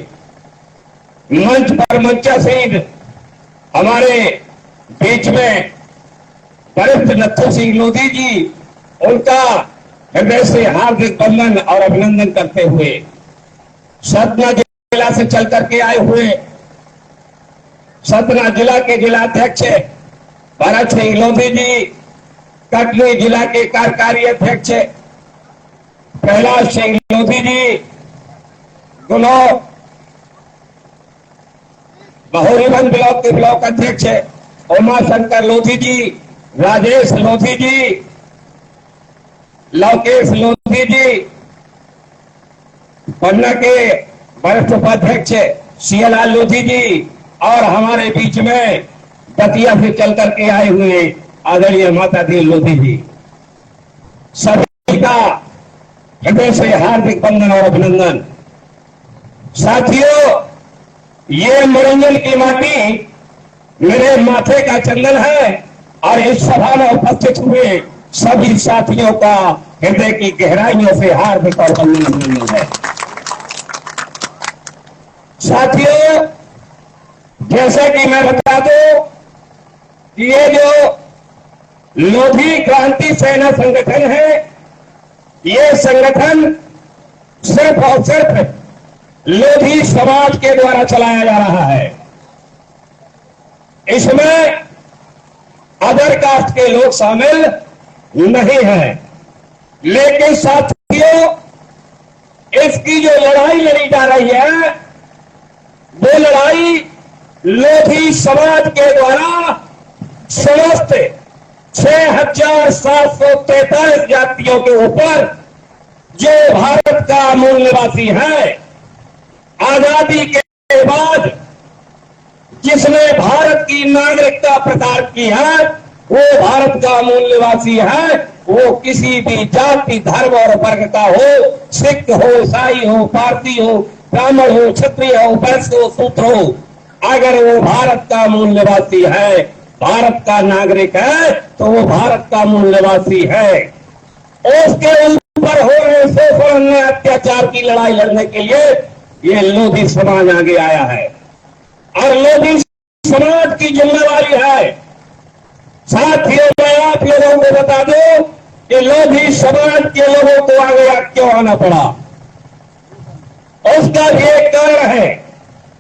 मंच पर मंचासीन हमारे बीच में वरिष्ठ नत्थू सिंह लोधी जी, उनका हृदय से हार्दिक वंदन और अभिनंदन करते हुए सतना जिला से चल करके आए हुए सतना जिला के जिलाध्यक्ष भरत सिंह लोधी जी, कटनी जिला के कार्यकारी अध्यक्ष कैलाश सिंह लोधी जी, गुनौ बहुरीबंद ब्लॉक के ब्लॉक अध्यक्ष उमा शंकर लोधी जी, राजेश लोधी जी, लवकेश लोधी जी, पन्ना के वरिष्ठ उपाध्यक्ष सियालाल लोधी जी, और हमारे बीच में दतिया से चल करके आए हुए आदरणीय माता दी लोधी जी, सभी का हृदय से हार्दिक वंदन और अभिनंदन। साथियों, ये मरंजन की माटी मेरे माथे का चंदन है और इस सभा में उपस्थित हुए सभी साथियों का हृदय की गहराइयों से हार्दिक और वंदन अभिनंदन है। साथियों, जैसे कि मैं बता दूं कि ये जो लोधी क्रांति सेना संगठन है, ये संगठन सिर्फ और सिर्फ लोधी समाज के द्वारा चलाया जा रहा है। इसमें अदर कास्ट के लोग शामिल नहीं हैं, लेकिन साथियों, इसकी जो लड़ाई लड़ी जा रही है वो लड़ाई लोधी समाज के द्वारा समस्त 6,743 जातियों के ऊपर जो भारत का मूल निवासी है, आजादी के बाद जिसने भारत की नागरिकता प्रदान की है, वो भारत का मूल निवासी है। वो किसी भी जाति, धर्म और वर्ग का हो, सिख हो, ईसाई हो, पारसी हो, ब्राह्मण हो, क्षत्रिय हो, वैश्य हो, शूद्र हो, अगर वो भारत का मूल निवासी है, भारत का नागरिक है, तो वो भारत का मूल निवासी है। उसके ऊपर हो रहे शोषण, अन्याय, अत्याचार की लड़ाई लड़ने के लिए ये लोधी समाज आगे आया है और लोधी समाज की जिम्मेवारी है। साथियों, मैं आप लोगों को बता दूं कि लोधी समाज के लोगों को आगे क्यों आना पड़ा। उसका भी एक कारण है।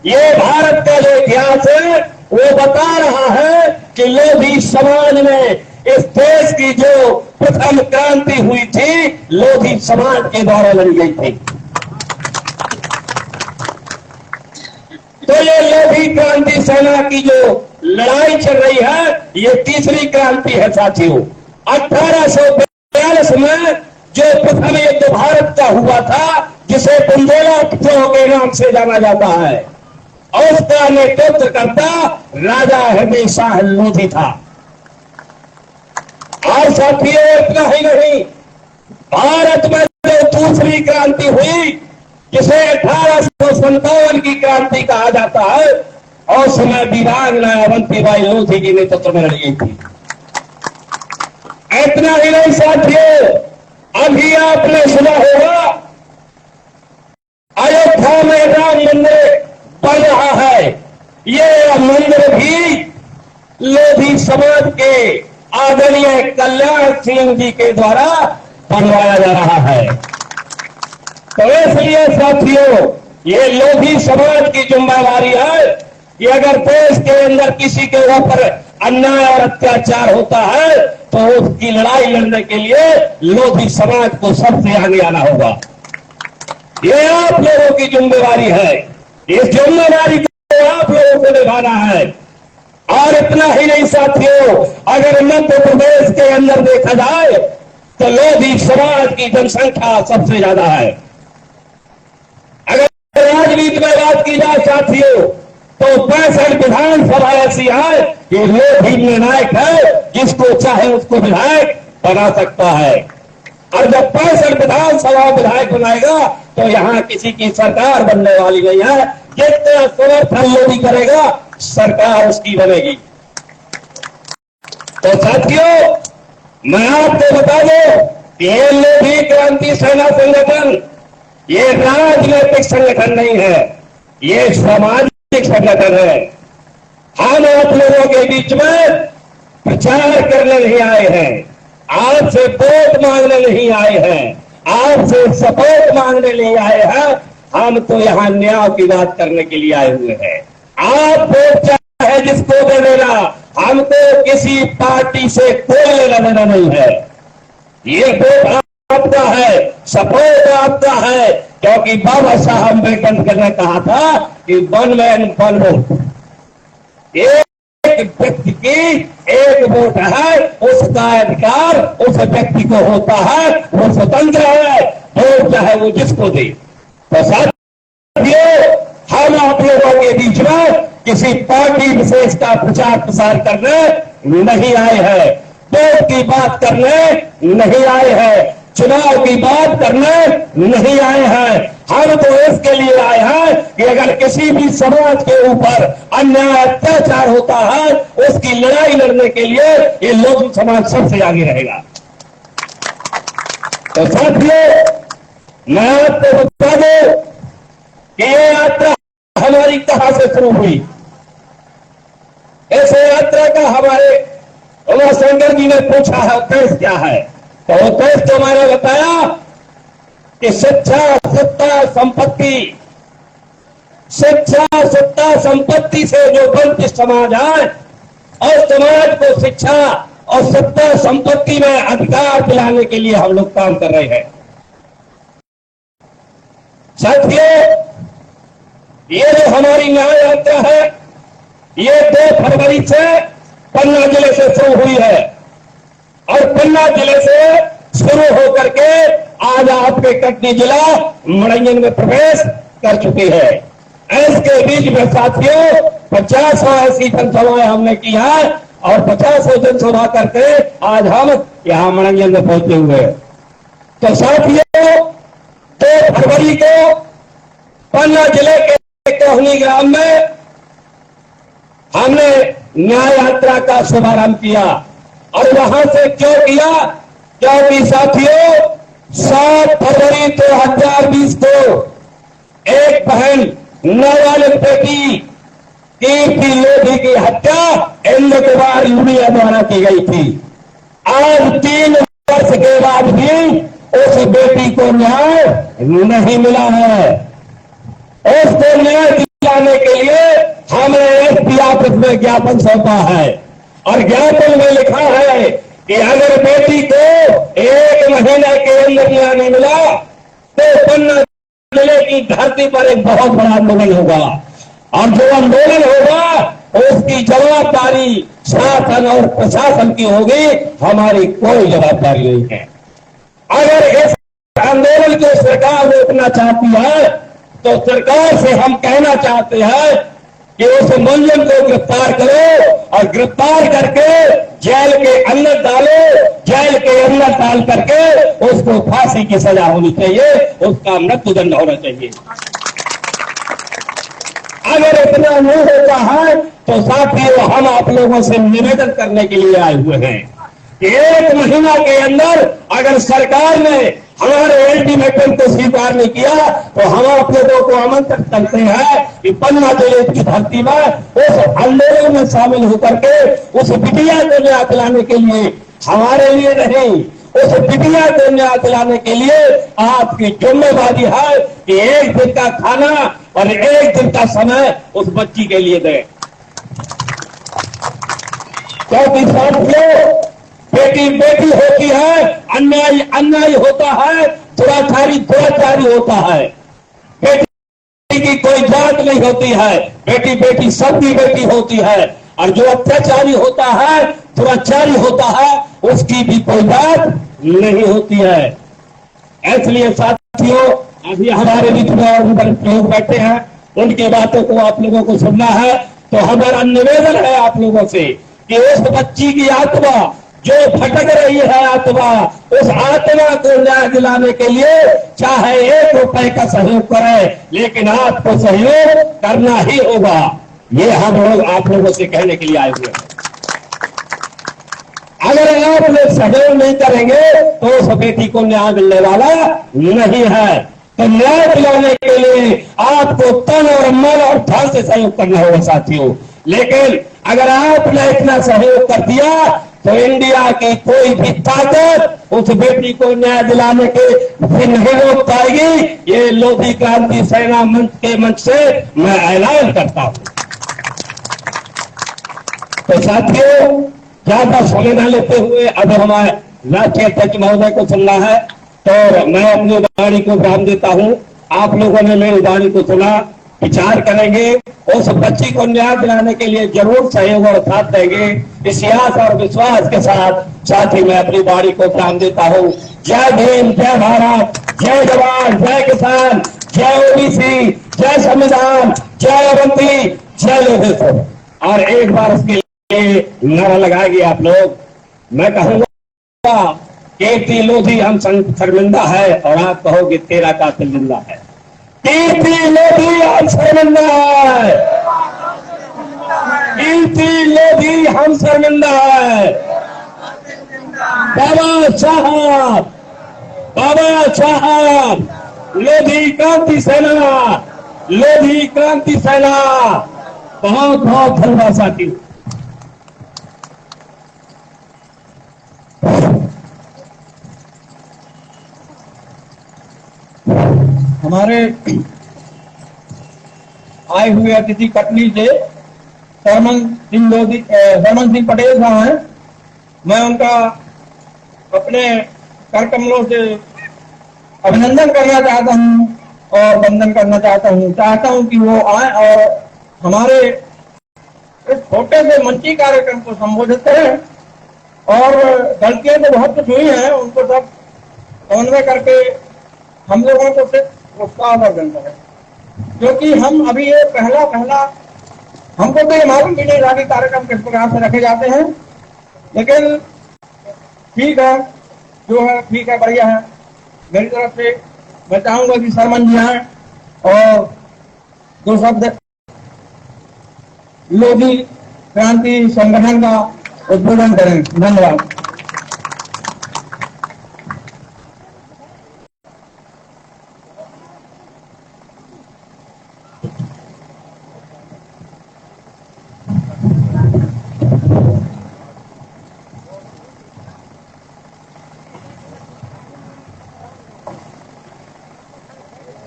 ये भारत का जो इतिहास है वो बता रहा है कि लोधी समाज में इस देश की जो प्रथम क्रांति हुई थी, लोधी समाज के द्वारा लड़ी गई थी। तो ये लोधी क्रांति सेना की जो लड़ाई चल रही है, ये तीसरी क्रांति है साथियों। 1842 में जो प्रथम युद्ध भारत का हुआ था, जिसे बुंदेला विद्रोह के नाम से जाना जाता है, और उसका नेतृत्व करता राजा हरदय शाह लोधी था। और साथियों, इतना ही नहीं, भारत में जो दूसरी क्रांति हुई, जिसे 1857 की क्रांति कहा जाता है, और समय वीरांगना अवंतीबाई लोधी के नेतृत्व में लड़ी गई थी। इतना ही नहीं साथियों, अभी आपने सुना होगा अयोध्या में राम मंदिर बन रहा है। ये मंदिर भी लोधी समाज के आदरणीय कल्याण सिंह जी के द्वारा बनवाया जा रहा है। तो इसलिए साथियों, ये लोधी समाज की जिम्मेवारी है कि अगर देश के अंदर किसी के ऊपर अन्याय और अत्याचार होता है, तो उसकी लड़ाई लड़ने के लिए लोधी समाज को सबसे आगे आना होगा। ये आप लोगों की जिम्मेवारी है। इस जिम्मेवारी को आप लोगों को निभाना है। और इतना ही नहीं साथियों, अगर मध्य प्रदेश के अंदर देखा जाए तो लोधी समाज की जनसंख्या सबसे ज्यादा है। अगर राजनीति में बात की जाए साथियों, तो 65 विधानसभा ऐसी है कि लोधी निर्णायक है, जिसको चाहे उसको विधायक बना सकता है। और जब 65 विधानसभा विधायक बनाएगा, तो यहां किसी की सरकार बनने वाली नहीं है। जितना समर्थन लोधी करेगा, सरकार उसकी बनेगी। तो साथियों, मैं आपको बता दूं कि ये लोधी क्रांति सेना संगठन ये राजनीतिक संगठन नहीं है, ये सामाजिक संगठन है। हम आप लोगों के बीच में प्रचार करने नहीं आए हैं, आपसे वोट मांगने नहीं आए हैं, आपसे सपोर्ट मांगने नहीं आए हैं। हम तो यहाँ न्याय की बात करने के लिए आए हुए हैं। आप वोट चाहे जिसको दे देना, हमको किसी पार्टी से कोई लेना देना नहीं है। ये वोट आपका है, सपोर्ट आपका है, क्योंकि बाबा साहब अम्बेडकर ने कहा था कि वन मैन वन वोट। एक व्यक्ति की एक वोट है, उसका अधिकार उस व्यक्ति को होता है, वो स्वतंत्र है, वोट चाहे वो जिसको दे। तो साथियों, हम आप लोगों के बीच में किसी पार्टी विशेष का प्रचार प्रसार करने नहीं आए हैं, वोट की बात करने नहीं आए हैं, चुनाव की बात करने नहीं आए हैं। हम तो इसके लिए आए हैं कि अगर किसी भी समाज के ऊपर अन्याय अत्याचार होता है, उसकी लड़ाई लड़ने के लिए ये लोधी समाज सबसे आगे रहेगा। तो साथियों, मैं आपको बता दूं कि ये यात्रा हमारी कहां से शुरू हुई। इस यात्रा का हमारे उमाशंकर जी ने पूछा है उद्देश्य क्या है, तो उद्देश्य तो मैंने बताया कि शिक्षा, सत्ता, संपत्ति, शिक्षा, सत्ता, संपत्ति से जो वंचित समाज है, और समाज को शिक्षा और सत्ता, संपत्ति में अधिकार दिलाने के लिए हम लोग काम कर रहे हैं। साथियों, ये जो हमारी न्याय यात्रा है, ये 2 फरवरी से पन्ना जिले से शुरू हुई है। और पन्ना जिले से शुरू होकर के आज आपके कटनी जिला मड़ैयन में प्रवेश कर चुकी है। इसके बीच में साथियों 50 ऐसी जनसभाएं हमने की है और 50 जनसभा करके आज हम यहाँ मड़ैयन में पहुंचे हुए हैं। तो साथियों 2 फरवरी को पन्ना जिले के कोहनी ग्राम में हमने न्याय यात्रा का शुभारंभ किया और वहां से क्यों किया? क्योंकि साथियों 7 फरवरी 2020 को एक बहन नाबालिग बेटी कीर्ति लोधी की हत्या इंद्र कुमार लुनिया द्वारा की गई थी। आज 3 वर्ष के बाद भी उस बेटी को न्याय नहीं मिला है। उसको न्याय दिलाने के लिए हमने एसपी ऑफिस में ज्ञापन सौंपा है और ज्ञापन में लिखा है कि अगर बेटी को 1 महीने के अंदर न्याय नहीं मिला तो पन्ना जिले की धरती पर एक बहुत बड़ा आंदोलन होगा और जो आंदोलन होगा उसकी जवाबदारी शासन और प्रशासन की होगी, हमारी कोई जवाबदारी नहीं है। अगर इस आंदोलन को सरकार रोकना चाहती है तो सरकार से हम कहना चाहते हैं कि उस मुलजिम को गिरफ्तार करो और गिरफ्तार करके जेल के अंदर डालो। जेल के अंदर डाल करके उसको फांसी की सजा होनी चाहिए, उसका मृत्युदंड होना चाहिए। अगर इतना नहीं होता है तो साथियों हम आप लोगों से निवेदन करने के लिए आए हुए हैं कि 1 महीना के अंदर अगर सरकार ने हमारे अल्टीमेटम को स्वीकार नहीं किया तो हम आप लोगों को आमंत्रित करते हैं कि पन्ना जिले की धरती में उस आंदोलन में शामिल होकर के उस बिटिया को न्याय दिलाने के लिए, हमारे लिए नहीं, उस बिटिया को न्याय दिलाने के लिए आपकी जिम्मेदारी है कि 1 दिन का खाना और 1 दिन का समय उस बच्ची के लिए दें। क्योंकि साथियों बेटी बेटी होती है, अन्याय अन्याय होता है, दुराचारी दुराचारी होता है। बेटी की कोई जात नहीं होती है, बेटी बेटी सबकी बेटी होती है और जो अत्याचारी होता है, दुराचारी होता है, उसकी भी कोई जात नहीं होती है। इसलिए साथियों अभी हमारे बीच में और लोग बैठे हैं, उनकी बातों को आप लोगों को सुनना है। तो हमारा निवेदन है आप लोगों से कि उस बच्ची की आत्मा जो भटक रही है आत्मा, उस आत्मा को न्याय दिलाने के लिए चाहे 1 रुपए का सहयोग करें, लेकिन आपको सहयोग करना ही होगा। ये हम लोग आप लोगों से कहने के लिए आए हुए हैं। अगर आप लोग सहयोग नहीं करेंगे तो उस बेटी को न्याय मिलने वाला नहीं है। तो न्याय दिलाने के लिए आपको तन और मन और धन से सहयोग करना होगा साथियों। लेकिन अगर आपने इतना सहयोग कर दिया तो इंडिया की कोई भी ताकत उस बेटी को न्याय दिलाने के से नहीं रोक पाएगी। ये लोधी क्रांति सेना मंच के मंच से मैं ऐलान करता हूं। तो साथियों ज्यादा समय न लेते हुए अब हमारे राष्ट्रीय अध्यक्ष महोदय को सुनना है, तो मैं अपनी वाणी को विराम देता हूं। आप लोगों ने मेरी वाणी को सुना, विचार करेंगे, उस बच्ची को न्याय दिलाने के लिए जरूर सहयोग और साथ देंगे। इस आस और विश्वास के साथ ही मैं अपनी वाणी को विराम देता हूं। जय भीम, जय भारत, जय जवान, जय किसान, जय ओबीसी, जय संविधान, जय अवंती, जय लोधेश्वर। और एक बार उसके लिए नारा लगाएंगे आप लोग। मैं कहूंगा कीर्ति लोधी हम शर्मिंदा है और आप कहोगे तेरा कातिल जिंदा है। कीर्ति लोधी हम शर्मिंदा है, कीर्ति लोधी हम शर्मिंदा है। बाबा साहब लोधी क्रांति सेना, लोधी क्रांति सेना। बहुत बहुत धन्यवाद साथी। हमारे आए हुए अतिथि कटनी से सरमन सिंह पटेल साहब हैं। मैं उनका अपने कर कमलों से अभिनंदन करना चाहता हूं और वंदन करना चाहता हूं कि वो आए और हमारे इस छोटे से मंची कार्यक्रम को संबोधित करें और गलतियां तो बहुत कुछ हुई हैं, उनको सब समन्वय करके हम लोगों को सिर्फ प्रोत्साहन और देना है, क्योंकि हम अभी ये पहला हमको तो ये मालूम भी नहीं था कि कार्यक्रम किस प्रकार से रखे जाते हैं, लेकिन ठीक है, जो है ठीक है, बढ़िया है। मेरी तरफ से मैं चाहूंगा कि सरमन जी आए और दो शब्द लोधी क्रांति संगठन का उद्बोधन करें। धन्यवाद।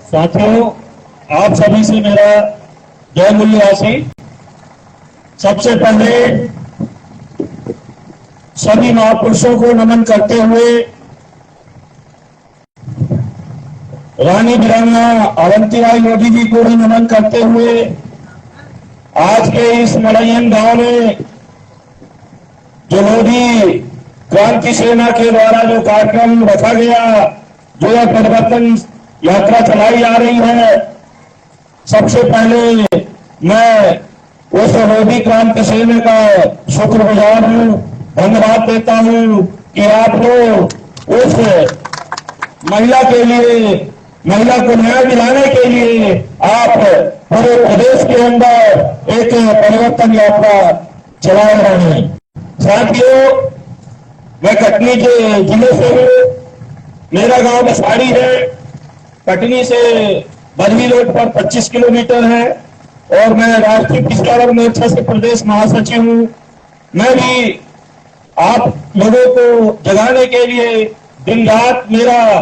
साथियों, आप सभी से मेरा जय मूल्यवासी। सबसे पहले सभी महापुरुषों को नमन करते हुए रानी वीरांगना अवंतीबाई लोधी जी को भी नमन करते हुए आज के इस मलयन गांव में जो लोधी क्रांति सेना के द्वारा जो कार्यक्रम रखा गया, जो यह परिवर्तन यात्रा चलाई जा रही है, सबसे पहले मैं उस लोधी क्रांति सेना का शुक्रगुजार हूं, धन्यवाद देता हूं कि आप लोग उस महिला के लिए, महिला को न्याय दिलाने के लिए आप पूरे प्रदेश के अंदर एक परिवर्तन यात्रा चला रहे हैं। साथियों, मैं कटनी के जिले से हूं, मेरा गांव बसाड़ी है। कटनी से बरही रोड पर 25 किलोमीटर है और मैं राष्ट्रीय पिछड़ा मोर्चा से प्रदेश महासचिव हूं। मैं भी आप लोगों को जगाने के लिए दिन रात मेरा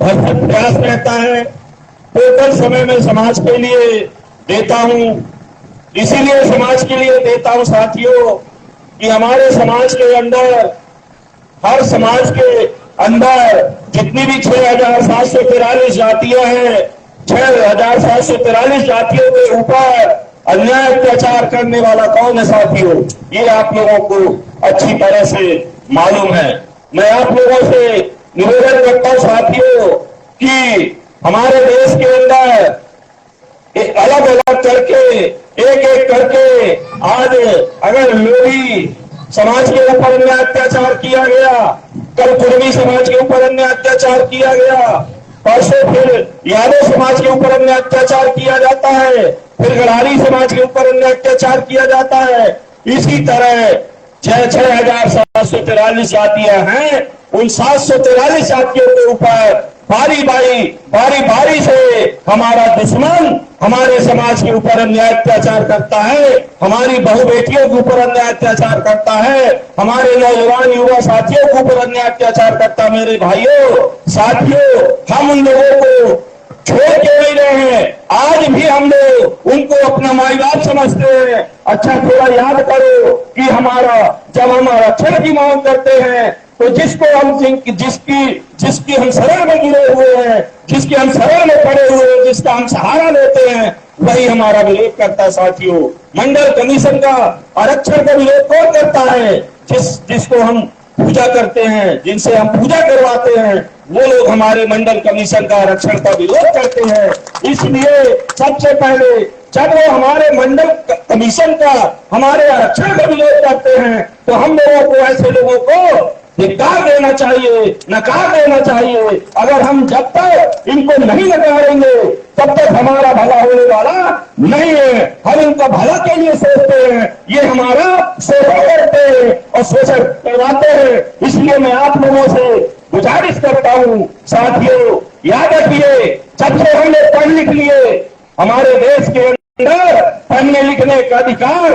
भरसक प्रयास रहता है। टोटल समय में समाज के लिए देता हूं, इसीलिए समाज के लिए देता हूं साथियों कि हमारे समाज के अंदर, हर समाज के अंदर जितनी भी 6,743 जातियां हैं, 6,743 जातियों के ऊपर अन्याय अत्याचार करने वाला कौन है साथियों? ये आप लोगों को अच्छी तरह से मालूम है। मैं आप लोगों से निवेदन करता हूं साथियों कि हमारे देश के अंदर अलग अलग करके, एक एक करके आज अगर लोधी समाज के ऊपर अन्याय अत्याचार किया गया, कल कुर्मी समाज के ऊपर अन्याय अत्याचार किया गया, परसों फिर यादव समाज के ऊपर अन्याय अत्याचार किया जाता है, फिर गढ़ारी समाज के ऊपर अन्याय अत्याचार किया जाता है। इसी तरह 6,743 जातियां हैं, उन 743 जातियों के ऊपर बारी बारी से हमारा दुश्मन हमारे समाज के ऊपर अन्याय अत्याचार करता है, हमारी बहु बेटियों के ऊपर अन्याय अत्याचार करता है, हमारे नौजवान युवा साथियों के ऊपर अन्याय अत्याचार करता है। मेरे भाइयों साथियों, हम उन लोगों को छोड़ के नहीं रहे हैं। आज भी हम लोग उनको अपना माई बाप समझते हैं। अच्छा, थोड़ा याद करो कि जब हम रक्षण की मांग करते हैं तो जिसकी हम शरण में जुड़े हुए हैं, जिसके हम शरण में पड़े हुए हैं, जिसका हम सहारा लेते हैं, वही हमारा विरोध करता है साथियों। मंडल कमीशन का आरक्षण का विरोध कौन करता है? जिसको हम पूजा करते हैं, जिनसे हम पूजा करवाते हैं, वो लोग हमारे मंडल कमीशन का आरक्षण का विरोध करते हैं। इसलिए सबसे पहले जब वो हमारे मंडल कमीशन का, हमारे आरक्षण का विरोध करते हैं, तो हम लोगों को, ऐसे लोगों को धिक्कार देना चाहिए, नकार देना चाहिए। अगर हम जब तक इनको नहीं नकारेंगे तब तक हमारा भला होने वाला नहीं है। हम इनका भला के लिए सोचते हैं, ये हमारा शोषण करते हैं और शोषण करवाते हैं। इसलिए मैं आप लोगों से गुजारिश करता हूं साथियों, याद रखिए, जब से हमने पढ़ लिख लिए, हमारे देश के अंदर पढ़ने लिखने का अधिकार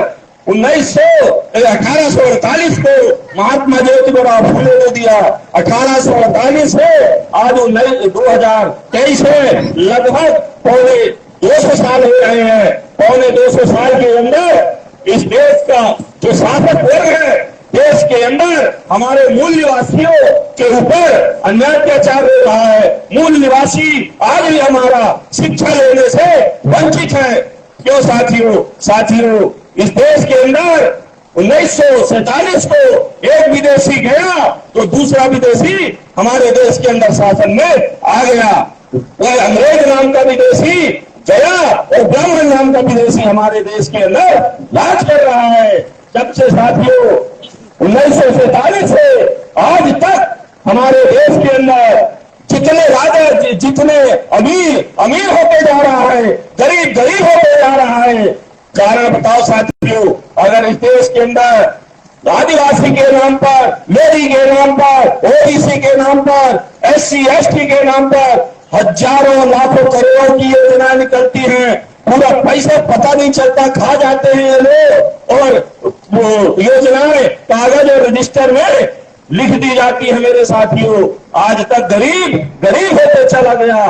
1848 को महात्मा ज्योतिबा फुले को दिया। 1848 से आज 2023 में लगभग पौने 200 साल हो रहे हैं। पौने 200 साल के अंदर इस देश का जो शासक वर्ग है, देश के अंदर हमारे मूल निवासियों के ऊपर अन्याय अत्याचार हो रहा है। मूल निवासी आज भी हमारा शिक्षा लेने से वंचित है। क्यों साथियों? इस देश के अंदर 1947 को एक विदेशी गया तो दूसरा विदेशी हमारे देश के अंदर शासन में आ गया। कोई अंग्रेज नाम का विदेशी गया और ब्राह्मण नाम का विदेशी हमारे देश के अंदर राज कर रहा है। जब से साथियों 1947 से आज तक हमारे देश के अंदर जितने राजा जितने अमीर होते जा रहा है, गरीब होते जा रहा है। कारण बताओ साथियों, अगर इस देश के अंदर आदिवासी के नाम पर, लेडी के नाम पर, ओबीसी के नाम पर, SC ST के नाम पर हजारों लाखों करोड़ों की योजनाएं निकलती हैं, पूरा पैसा पता नहीं चलता, खा जाते हैं ये लोग और वो योजनाएं कागज और रजिस्टर में लिख दी जाती है। मेरे साथियों, आज तक गरीब होते चला गया।